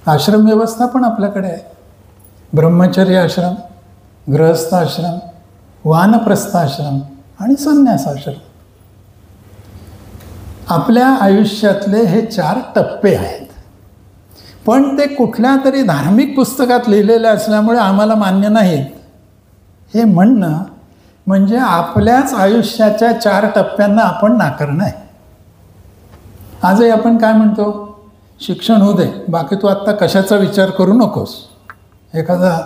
आश्रम व्यवस्था पण आपल्याकडे आहे. ब्रह्मचर्य आश्रम, गृहस्थ आश्रम, वानप्रस्थ आश्रम आणि संन्यास आश्रम. आपल्या आयुष्यातले हे 4 टप्पे आहेत. पण ते कुठल्या तरी धार्मिक पुस्तकात लिहिलेले असल्यामुळे आम्हाला मान्य नाहीत. हे म्हणणं म्हणजे आपल्याच आयुष्याच्या 4 टप्प्यांना आपण नाकारणं आहे. आजही आपण काय म्हणतो, शिक्षण होऊ दे, बाकी तू आत्ता कशाचा विचार करू नकोस. एखादा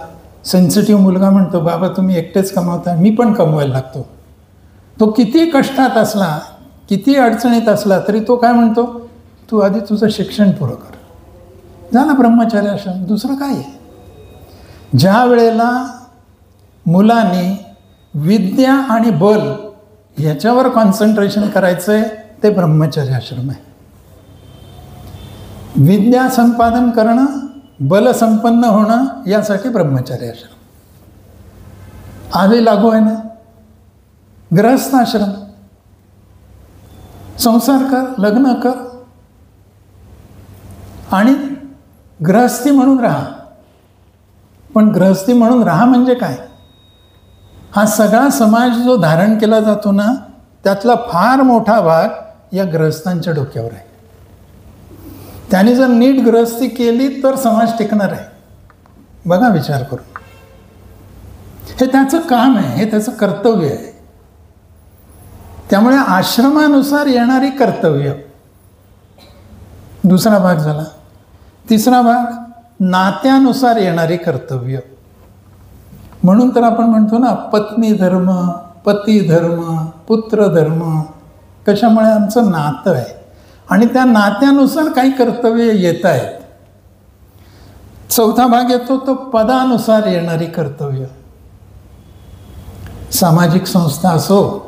सेन्सिटिव्ह मुलगा म्हणतो, बाबा तुम्ही एकटेच कमावता, मी पण कमवायला लागतो. तो किती कष्टात असला, किती अडचणीत असला तरी तो काय म्हणतो, तू आधी तुझं शिक्षण पुरं कर. झाला ब्रह्मचर्य आश्रम. दुसरं काय आहे? ज्या वेळेला मुलांनी विद्या आणि बल ह्याच्यावर कॉन्सन्ट्रेशन करायचं आहे ते ब्रह्मचर्य आश्रम आहे. विद्या संपादन करणं, बल संपन्न होणं यासाठी ब्रह्मचर्य आश्रम आजही लागू आहे ना. ग्रहस्थ आश्रम, संसार कर, लग्न कर आणि गृहस्थी म्हणून राहा. पण गृहस्थी म्हणून राहा म्हणजे काय? हा सगळा समाज जो धारण केला जातो ना, त्यातला फार मोठा भाग या गृहस्थांच्या डोक्यावर आहे. त्याने जर नीट गृहस्थी केली तर समाज टिकणार आहे. बघा विचार करून. हे त्याचं काम आहे, हे त्याचं कर्तव्य आहे. त्यामुळे आश्रमानुसार येणारी कर्तव्य दुसरा भाग झाला. तिसरा भाग नात्यानुसार येणारी कर्तव्य. म्हणून तर आपण म्हणतो ना, पत्नी धर्म, पती धर्म, पुत्र धर्म. कशामुळे? आमचं नातं आहे आणि त्या नात्यानुसार काही कर्तव्य येत आहेत. चौथा भाग येतो तो पदानुसार येणारी कर्तव्य. सामाजिक संस्था असो,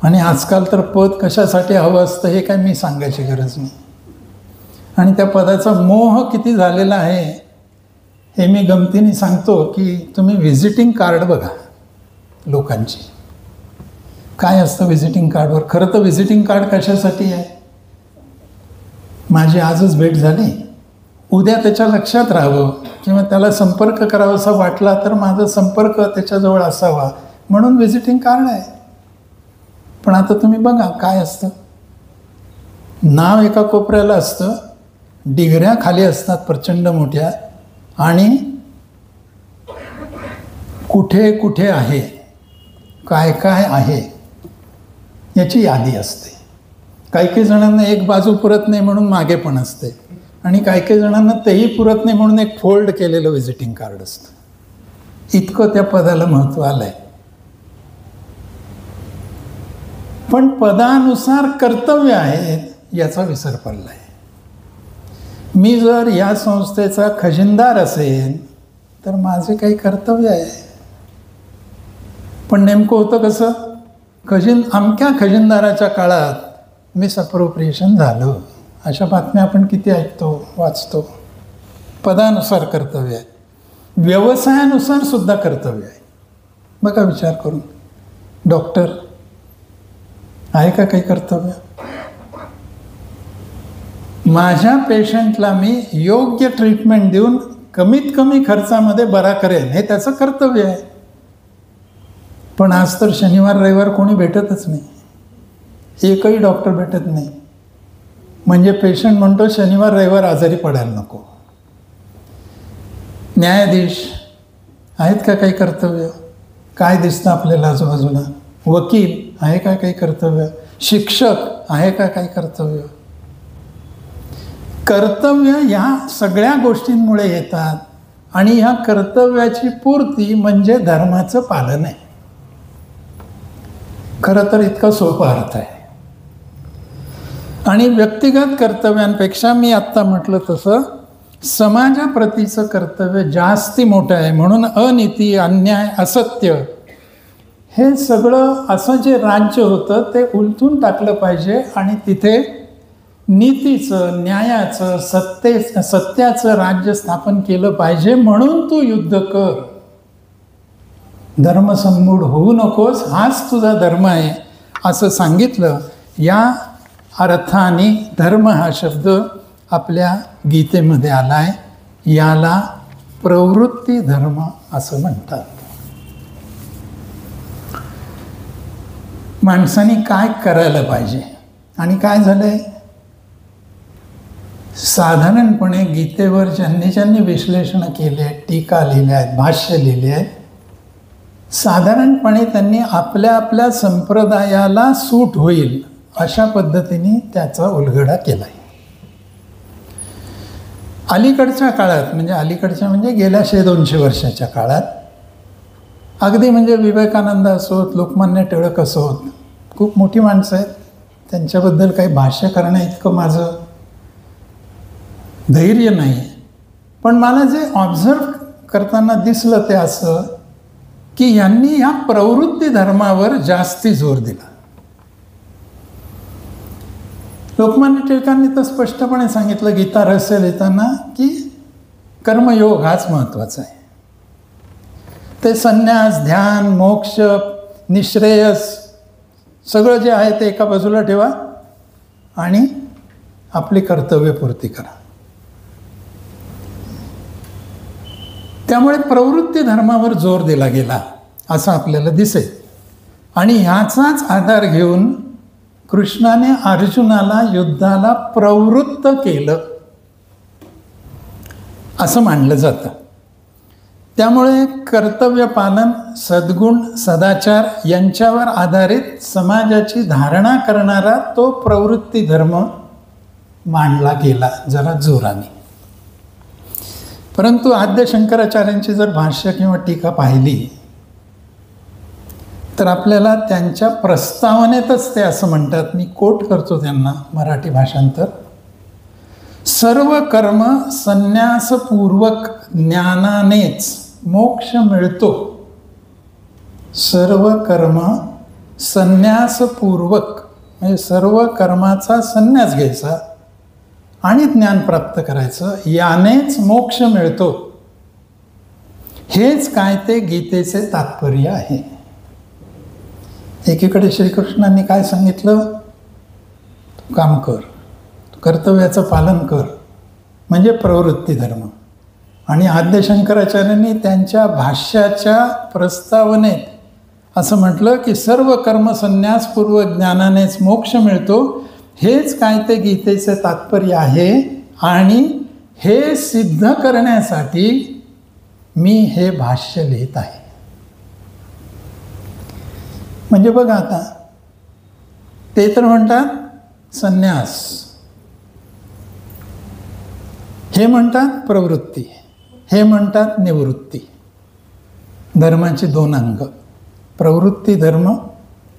आणि आजकाल तर पद कशासाठी हवं असतं हे काय मी सांगायची गरज नाही. आणि त्या पदाचा मोह किती झालेला आहे हे मी गमतीने सांगतो की तुम्ही व्हिजिटिंग कार्ड बघा लोकांची. काय असतं व्हिजिटिंग कार्डवर? खरं तर व्हिजिटिंग कार्ड कशासाठी आहे? माझी आजच भेट झाली, उद्या त्याच्या लक्षात राहावं किंवा त्याला संपर्क करावा असा वाटला तर माझा संपर्क त्याच्याजवळ असावा म्हणून व्हिजिटिंग कार्ड आहे. पण आता तुम्ही बघा काय असतं. नाव एका कोपऱ्याला असतं, डिगऱ्या खाली असतात प्रचंड मोठ्या, आणि कुठे कुठे आहे, काय काय आहे याची यादी असते. काही काही जणांना एक बाजू पुरत नाही म्हणून मागे पण असते, आणि काही काही जणांना तेही पुरत नाही म्हणून एक फोल्ड केलेलं व्हिजिटिंग कार्ड असतं. इतकं त्या पदाला महत्त्व आलं आहे. पण पदानुसार कर्तव्य आहेत याचा विसर पडला आहे. मी जर या संस्थेचा खजिनदार असेल तर माझे काही कर्तव्य आहे. पण नेमकं होतं कसं? अमक्या खजिनदाराच्या काळात मिसअप्रोप्रिएशन झालं, अशा बातम्या आपण किती ऐकतो, वाचतो. पदानुसार कर्तव्य आहे. व्यवसायानुसार सुद्धा कर्तव्य आहे. बघा विचार करून. डॉक्टर आहे का काही कर्तव्य? माझ्या पेशंटला मी योग्य ट्रीटमेंट देऊन कमीत कमी खर्चामध्ये बरा करेन, हे त्याचं कर्तव्य आहे. पण आज तर शनिवार रविवार कोणी भेटतच नाही, एकही डॉक्टर भेटत नाही. म्हणजे पेशंट म्हणतो शनिवार रविवार आजारी पडायला नको. न्यायाधीश आहेत का काही कर्तव्य? काय दिसतं आपल्याला आजूबाजूला? वकील आहे का काही कर्तव्य? शिक्षक आहे का काही कर्तव्य? कर्तव्य ह्या सगळ्या गोष्टींमुळे येतात, आणि ह्या कर्तव्याची पूर्ती म्हणजे धर्माचं पालन आहे. खरं तर इतका सोपा अर्थ आहे. आणि व्यक्तिगत कर्तव्यांपेक्षा मी आत्ता म्हटलं तसं समाजाप्रतीचं कर्तव्य जास्ती मोठं आहे. म्हणून अनीती, अन्याय, असत्य हे सगळं असं जे राज्य होतं ते उलथून टाकलं पाहिजे, आणि तिथे नीतीचं, न्यायाचं, सत्याचं राज्य स्थापन केलं पाहिजे. म्हणून तू युद्ध कर, धर्मसंमूढ होऊ नकोस, हाच तुझा धर्म आहे असं सांगितलं. या अर्थाने धर्म हा शब्द आपल्या गीतेमध्ये आला आहे. याला प्रवृत्ती धर्म असं म्हणतात. माणसाने काय करायला पाहिजे आणि काय झालंय? साधारणपणे गीतेवर ज्यांनी विश्लेषण केले आहेत, टीका लिहिल्या आहेत, भाष्य लिहिले आहेत, साधारणपणे त्यांनी आपल्या आपल्या संप्रदायाला सूट होईल अशा पद्धतीने त्याचा उलगडा केला आहे. अलीकडच्या काळात म्हणजे गेल्या 100-200 वर्षाच्या काळात अगदी म्हणजे विवेकानंद असोत, लोकमान्य टिळक असोत, खूप मोठी माणसं आहेत, त्यांच्याबद्दल काही भाष्य करणं इतकं माझं धैर्य नाही. पण मला जे ऑब्झर्व करताना दिसलं ते असं की यांनी ह्या प्रवृत्ती धर्मावर जास्ती जोर दिला. लोकमान्य टिळकांनी तर स्पष्टपणे सांगितलं गीता रहस्य लिहिताना की कर्मयोग हाच महत्त्वाचा आहे. ते संन्यास, ध्यान, मोक्ष निःश्रेयस सगळं जे आहे ते एका बाजूला ठेवा आणि आपली कर्तव्यपूर्ती करा. त्यामुळे प्रवृत्ती धर्मावर जोर दिला गेला असं आपल्याला दिसेल. आणि ह्याचाच आधार घेऊन कृष्णाने अर्जुनाला युद्धाला प्रवृत्त केलं असं मानलं जातं. त्यामुळे कर्तव्य पालन, सद्गुण, सदाचार यांच्यावर आधारित समाजाची धारणा करणारा तो प्रवृत्ती धर्म मांडला गेला जरा जोराने. परंतु आद्य शंकराचार्यांची जर भाष्य किंवा टीका पाहिली तर आपल्याला त्यांच्या प्रस्तावनेतच ते असं म्हणतात, मी कोट करतो त्यांना मराठी भाषांतर, सर्व कर्म संन्यासपूर्वक ज्ञानानेच मोक्ष मिळतो. सर्व कर्म संन्यासपूर्वक म्हणजे सर्व कर्माचा संन्यास घ्यायचा आणि ज्ञान प्राप्त करायचं, यानेच मोक्ष मिळतो. हेच काय ते गीतेचे तात्पर्य आहे. एकीकडे श्रीकृष्णांनी काय सांगितलं, तू काम कर, तू कर्तव्याचं पालन कर, म्हणजे प्रवृत्ती धर्म. आणि आद्य शंकराचार्यांनी त्यांच्या भाष्याच्या प्रस्तावनेत असं म्हटलं की सर्व कर्म संन्यासपूर्वक ज्ञानानेच मोक्ष मिळतो. हेच काय ते गीतेचे तात्पर्य आहे आणि हे सिद्ध करण्यासाठी मी हे भाष्य लिहित आहे. म्हणजे बघा आता, ते तर म्हणतात संन्यास, हे म्हणतात प्रवृत्ती, हे म्हणतात निवृत्ती. धर्माची दोन अंग, प्रवृत्ती धर्म,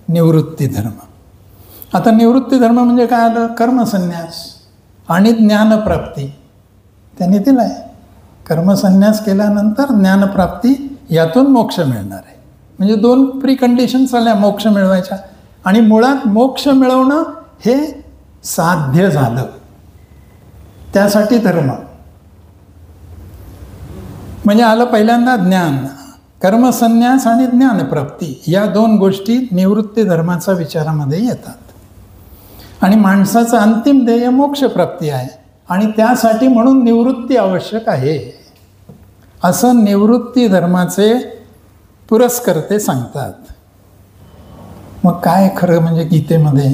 निवृत्ती धर्म. आता निवृत्ती धर्म म्हणजे काय आलं, कर्मसन्यास आणि ज्ञानप्राप्ती त्यांनी दिलाय. कर्मसन्यास केल्यानंतर ज्ञानप्राप्ती, यातून मोक्ष मिळणार आहे. म्हणजे दोन प्री कंडिशन्स आल्या मोक्ष मिळवायच्या. आणि मुळात मोक्ष मिळवणं हे साध्य झालं, त्यासाठी धर्म. म्हणजे आलं पहिल्यांदा ज्ञान, कर्मसन्यास आणि ज्ञानप्राप्ती या दोन गोष्टी निवृत्ती धर्माच्या विचारामध्ये येतात. आणि माणसाचं अंतिम ध्येय मोक्षप्राप्ती आहे आणि त्यासाठी म्हणून निवृत्ती आवश्यक आहे असं निवृत्ती धर्माचे पुरस्कर्ते सांगतात. मग काय खरं म्हणजे गीतेमध्ये,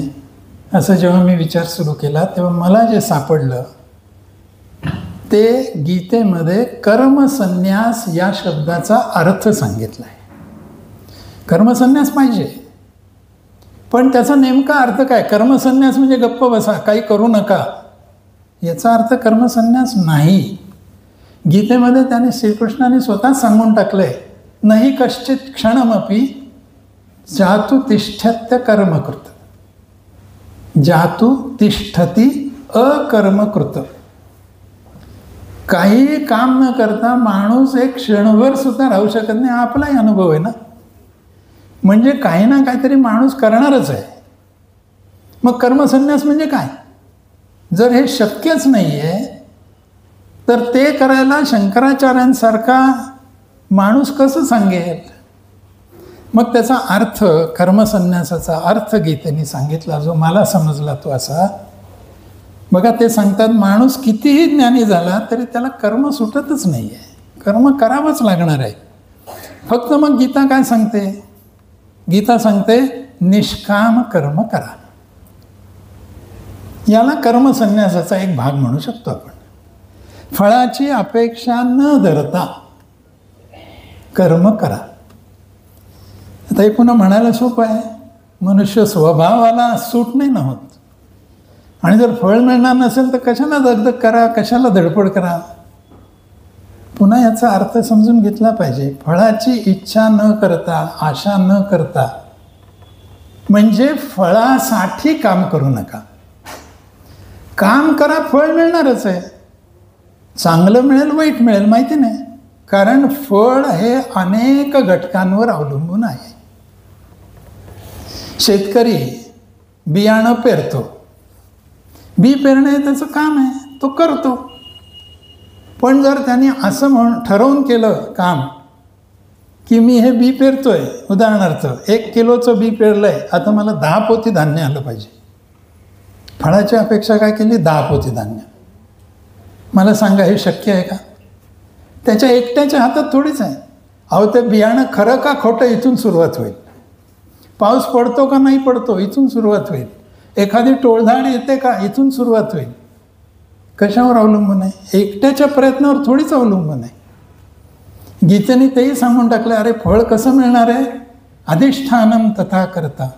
असं जेव्हा मी विचार सुरू केला तेव्हा मला जे सापडलं ते गीतेमध्ये कर्मसन्यास या शब्दाचा अर्थ सांगितला आहे. कर्मसन्यास पाहिजे, पण त्याचा नेमका अर्थ काय? कर्मसन्यास म्हणजे गप्प बसा, काही करू नका, याचा अर्थ कर्मसन्यास नाही. गीतेमध्ये त्याने श्रीकृष्णाने स्वतः सांगून टाकलंय, नाही कश्चित क्षणमपि जातु तिष्ठत्य कर्मकृत, जातु तिष्ठती अकर्मकृत. काही काम न करता माणूस एक क्षणभर सुद्धा राहू शकत नाही, हा आपलाही अनुभव आहे ना. म्हणजे काही ना काहीतरी माणूस करणारच आहे. मग कर्मसन्यास म्हणजे काय? जर हे शक्यच नाही आहे तर ते करायला शंकराचार्यांसारखा माणूस कसं सांगेल? मग त्याचा अर्थ, कर्मसन्यासाचा अर्थ गीतेने सांगितला, जो मला समजला तो असा. बघा, ते सांगतात माणूस कितीही ज्ञानी झाला तरी त्याला कर्म सुटतच नाही आहे, कर्म करावंच लागणार आहे. फक्त मग गीता काय सांगते? गीता सांगते निष्काम कर्म करा. याला कर्मसन्यासाचा एक भाग म्हणू शकतो आपण. फळाची अपेक्षा न धरता कर्म करा. आता हे पुन्हा म्हणायला सोपं आहे, मनुष्य स्वभावाला सूट नाही ना होत. आणि जर फळ मिळणार नसेल तर कशाला दगदग करा, कशाला धडपड करा. पुन्हा याचा अर्थ समजून घेतला पाहिजे. फळाची इच्छा न करता, आशा न करता म्हणजे फळासाठी काम करू नका. काम करा, फळ मिळणारच आहे. चांगलं मिळेल, वाईट मिळेल माहिती नाही, कारण फळ हे अनेक घटकांवर अवलंबून आहे. शेतकरी बियाणं पेरतो, बी पेरणे त्याचं काम आहे, तो करतो. पण जर त्याने असं ठरवून केलं काम की मी हे बी पेरतोय, उदाहरणार्थ 1 किलोचं बी पेरलंय, आता मला 10 पोती धान्य आलं पाहिजे. फळाची अपेक्षा काय केली? 10 पोती धान्य. मला सांगा हे शक्य आहे का? त्याच्या एकट्याच्या हातात थोडीच आहे. अहो ते बियाणं खरं का खोटं इथून सुरुवात होईल. पाऊस पडतो का नाही पडतो इथून सुरुवात होईल. एखादी टोळधाड येते का इथून सुरुवात होईल. कशावर अवलंबून आहे? एकट्याच्या प्रयत्नावर थोडीच अवलंबून आहे. गीतेने तेही सांगून टाकलं, अरे फळ कसं मिळणार आहे? अधिष्ठानम तथा करता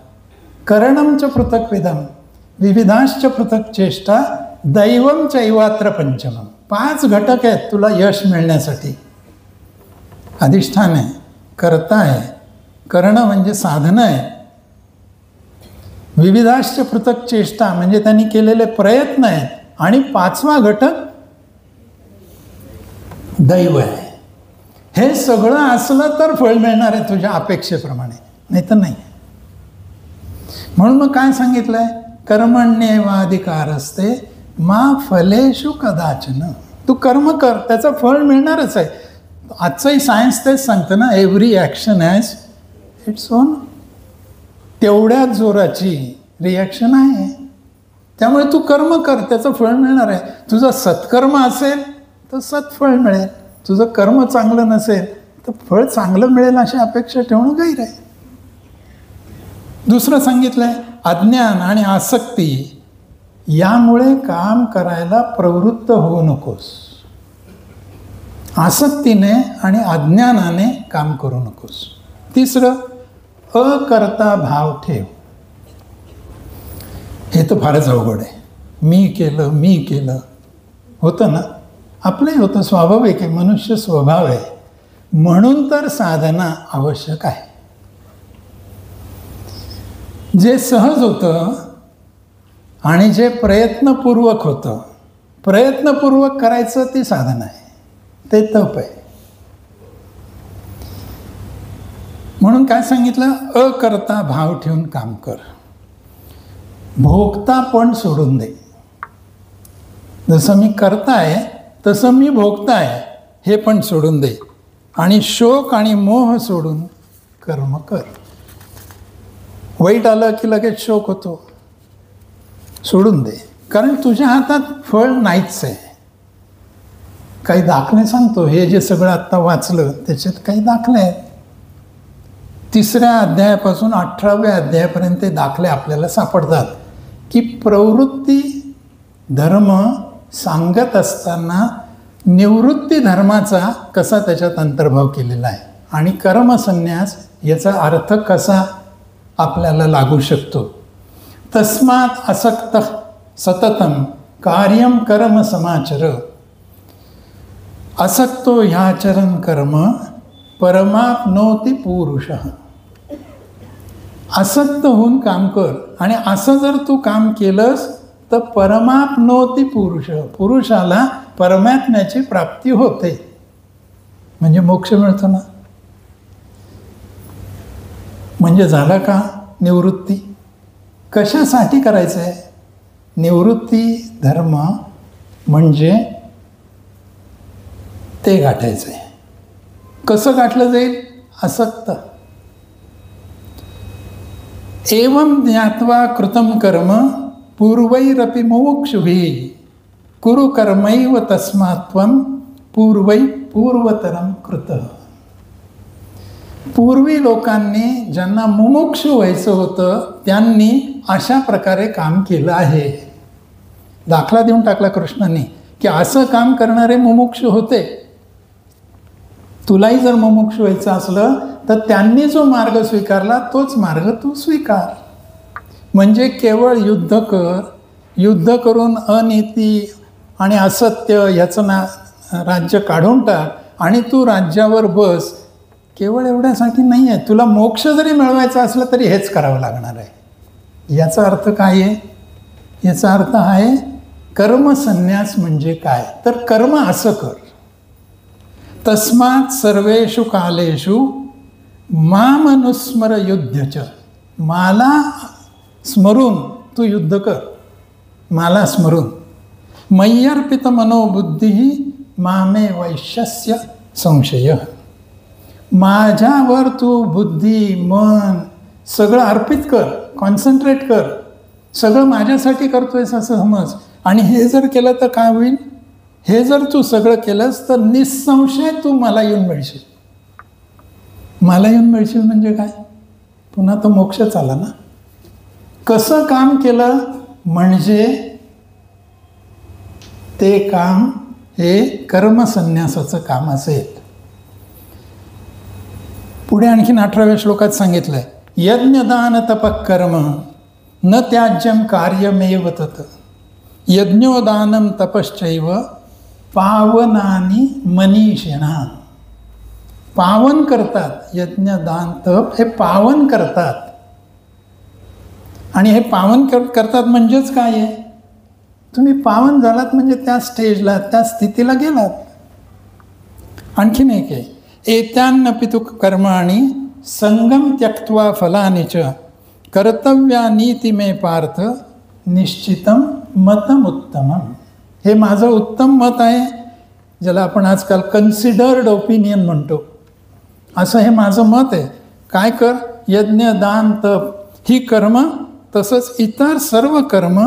करणम च पृथक विधम विविधाश्च पृथक चेष्टा दैवम चैवात्र पंचमम. 5 घटक आहेत तुला यश मिळण्यासाठी. अधिष्ठान आहे, कर्ता आहे, करणं म्हणजे साधनं आहे, विविधाश्च पृथक चेष्टा म्हणजे त्यांनी केलेले प्रयत्न आहेत, आणि 5वा घटक दैव आहे. हे सगळं असलं तर फळ मिळणार आहे तुझ्या अपेक्षेप्रमाणे, नाही तर नाही. म्हणून मग काय सांगितलंय? कर्मण्येवाधिकारस्ते मा फलेषु कदाचन. तू कर्म कर, त्याचं फळ मिळणारच आहे. आजचंही सायन्स तेच सांगतं ना, every action has its own. तेवढ्याच जोराची रिॲक्शन आहे. त्यामुळे तू कर्म कर, त्याचं फळ मिळणार आहे. तुझं सत्कर्म असेल तर सत्फळ मिळेल, तुझं कर्म चांगलं नसेल तर फळ चांगलं मिळेल अशी अपेक्षा ठेवणं गैर आहे. दुसरं सांगितलंय, अज्ञान आणि आसक्ती यामुळे काम करायला प्रवृत्त होऊ नकोस. आसक्तीने आणि अज्ञानाने काम करू नकोस. तिसरं, अकर्ता भाव ठेव. हे तर फारच अवघड आहे. मी केलं होतं ना, आपलंही होतं, स्वाभाविक आहे, मनुष्य स्वभाव आहे. म्हणून तर साधना आवश्यक आहे. जे सहज होतं आणि जे प्रयत्नपूर्वक होतं, प्रयत्नपूर्वक करायचं ती साधना आहे, ते तप आहे. म्हणून काय सांगितलं? अकर्ता भाव ठेवून काम कर. भोगता पण सोडून दे. जसं मी करता आहे तसं मी भोगता आहे हे पण सोडून दे. आणि शोक आणि मोह सोडून कर्म कर. वाईट आलं की लगेच शोक होतो, सोडून दे. कारण तुझ्या हातात फळ नाहीच आहे. काही दाखले सांगतो, हे जे सगळं आत्ता वाचलं त्याच्यात काही दाखले आहेत. 3ऱ्या अध्यायापासून 18व्या अध्यायापर्यंत ते दाखले आपल्याला सापडतात की प्रवृत्ती धर्म सांगत असताना निवृत्ती धर्माचा कसा त्याच्यात अंतर्भाव केलेला आहे आणि कर्मसन्यास याचा अर्थ कसा आपल्याला लागू शकतो. तस्मात् असक्त सततम कार्यम कर्म समाचर असक्तो ह्याचरण कर्म परमाप्नोति पुरुषः. आसक्त होऊन काम कर, आणि असं जर तू काम केलंस तर परमाप्नोति पुरुष, पुरुषाला परमात्म्याची प्राप्ती होते, म्हणजे मोक्ष मिळतो ना. म्हणजे झालं का निवृत्ती? कशासाठी करायचं आहे निवृत्ती धर्म? म्हणजे ते गाठायचं आहे. कसं गाठलं जाईल? आसक्त. एवं ज्ञात्वा कृतं कर्म पूर्वैरपि मुमुक्षुभिः कुरु कर्मैव तस्मात् त्वं पूर्वै पूर्वतरं कृतः. पूर्वी लोकांनी ज्यांना मुमुक्षु व्हायचं होतं त्यांनी अशा प्रकारे काम केलं आहे. दाखला देऊन टाकला कृष्णाने की असं काम करणारे मुमुक्षु होते. तुलाही जर मुमुक्षु व्हायचं असलं तर त्यांनी जो मार्ग स्वीकारला तोच मार्ग तू स्वीकार. म्हणजे केवळ युद्ध कर, युद्ध करून अनीती आणि असत्य याचं राज्य काढून टाक आणि तू राज्यावर बस. केवळ एवढ्यासाठी नाही आहे. तुला मोक्ष जरी मिळवायचा असला तरी हेच करावं लागणार आहे. याचा अर्थ काय आहे? याचा अर्थ आहे कर्मसन्यास म्हणजे काय तर कर्म असं कर. तस्मात् सर्वेषु कालेषु मामनुस्मर युध्यच. मला स्मरून तू युद्ध कर, मला स्मरून. मय्यर्पित मनोबुद्धी मामे वैश्यस्य संशय. माझ्यावर तू बुद्धी मन सगळं अर्पित कर, कॉन्सन्ट्रेट कर, सगळं माझ्यासाठी करतोयस असं समज. आणि हे जर केलं तर काय होईल? हे जर तू सगळं केलंस तर निसंशय तू मला येऊन मिळशील. मला येऊन मिळशील म्हणजे काय? पुन्हा तो मोक्षच आला ना. कसं काम केलं म्हणजे ते काम हे कर्मसन्यासाचं काम असेल. पुढे आणखीन 18व्या श्लोकात सांगितलंय, यज्ञदान तपःकर्म न त्याज्यम कार्यमेव तत् यज्ञोदानम तपश्चैव पावनानी मनीषिणां. पावन करतात. यज्ञ दान तप हे पावन करतात. आणि हे पावन करतात म्हणजेच काय आहे? तुम्ही पावन झालात म्हणजे त्या स्टेजला त्या स्थितीला गेलात. आणखीन एक आहे, एत्यान्नपि तु कर्माणि संगम त्यक्त्वा फलानि च कर्तव्यानीति मे पार्थ निश्चितम मतमुत्तमम. हे माझं उत्तम मत आहे, ज्याला आपण आजकाल कन्सिडर्ड ओपिनियन म्हणतो. असं हे माझं मत आहे. काय कर? यज्ञ दान तप ही कर्म तसंच इतर सर्व कर्म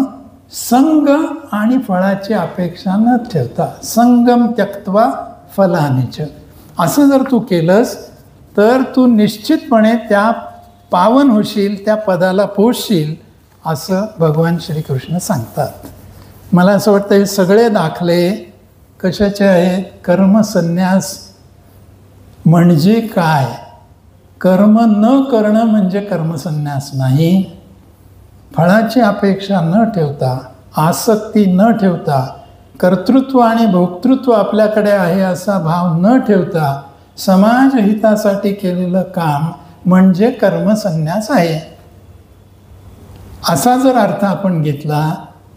संग आणि फळाची अपेक्षा न ठेवता संगम त्यक्त्वा फलानिच. असं जर तू केलंस तर तू निश्चितपणे त्या पावन होशील, त्या पदाला पोचशील असं भगवान श्रीकृष्ण सांगतात. मला असं वाटतं हे सगळे दाखले कशाचे आहेत? कर्मसन्यास म्हणजे काय? कर्म न करणं म्हणजे कर्मसन्यास नाही. फळाची अपेक्षा न ठेवता, आसक्ती न ठेवता, कर्तृत्व आणि भोक्तृत्व आपल्याकडे आहे असा भाव न ठेवता समाज हितासाठी केलेलं काम म्हणजे कर्मसन्यास आहे. असा जर अर्थ आपण घेतला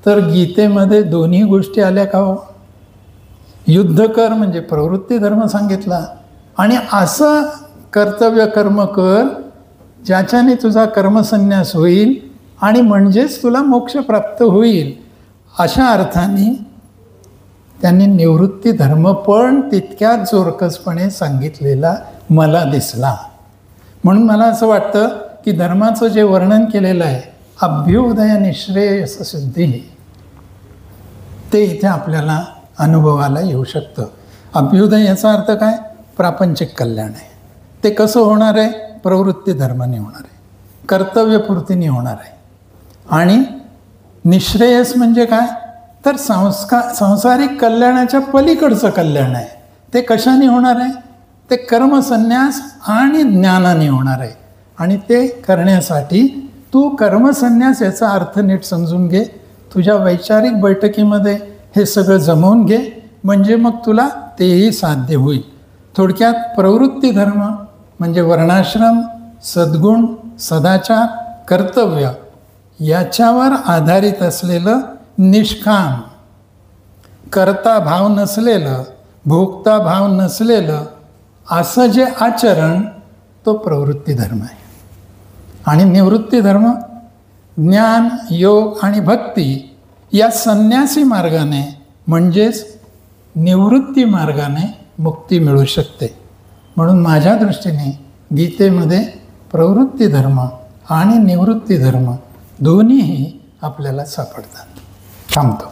तर गीतेमध्ये दोन्ही गोष्टी आल्या का हो? युद्ध कर म्हणजे प्रवृत्ती धर्म सांगितला, आणि असं कर्तव्य कर्म कर ज्याच्याने तुझा कर्मसन्यास होईल आणि म्हणजेच तुला मोक्ष प्राप्त होईल. अशा अर्थाने त्यांनी निवृत्ती धर्म पण तितक्याच जोरकसपणे सांगितलेला मला दिसला. म्हणून मला असं वाटतं की धर्माचं जे वर्णन केलेलं आहे अभ्युदय निःश्रेयस सिद्धी, ते इथे आपल्याला अनुभवाला येऊ शकतं. अभ्युदय याचा अर्थ काय? प्रापंचिक कल्याण आहे. ते कसं होणार आहे? प्रवृत्ती धर्माने होणार आहे, कर्तव्यपूर्तीने होणार आहे. आणि निःश्रेयस म्हणजे काय? तर सांसारिक कल्याणाच्या पलीकडचं कल्याण आहे. ते कशाने होणार आहे? ते कर्मसन्यास आणि ज्ञानाने होणार आहे. आणि ते करण्यासाठी तू कर्मसन्यास याचा अर्थ नीट समजून घे. तुझ्या वैचारिक बैठकीमध्ये हे सगळं जमवून घे, म्हणजे मग तुला तेही साध्य होईल. थोडक्यात प्रवृत्ती धर्म म्हणजे वर्णाश्रम, सद्गुण, सदाचार, कर्तव्य याच्यावर आधारित असलेलं निष्काम, कर्ता भाव नसलेलं, भोगता भाव नसलेलं असं जे आचरण तो प्रवृत्ती धर्म आहे. आणि निवृत्ती धर्म ज्ञान, योग आणि भक्ती या संन्यासी मार्गाने म्हणजेच निवृत्ती मार्गाने मुक्ती मिळू शकते. म्हणून माझ्या दृष्टीने गीतेमध्ये प्रवृत्ती धर्म आणि निवृत्ती धर्म दोन्हीही आपल्याला सापडतात. थांबतो.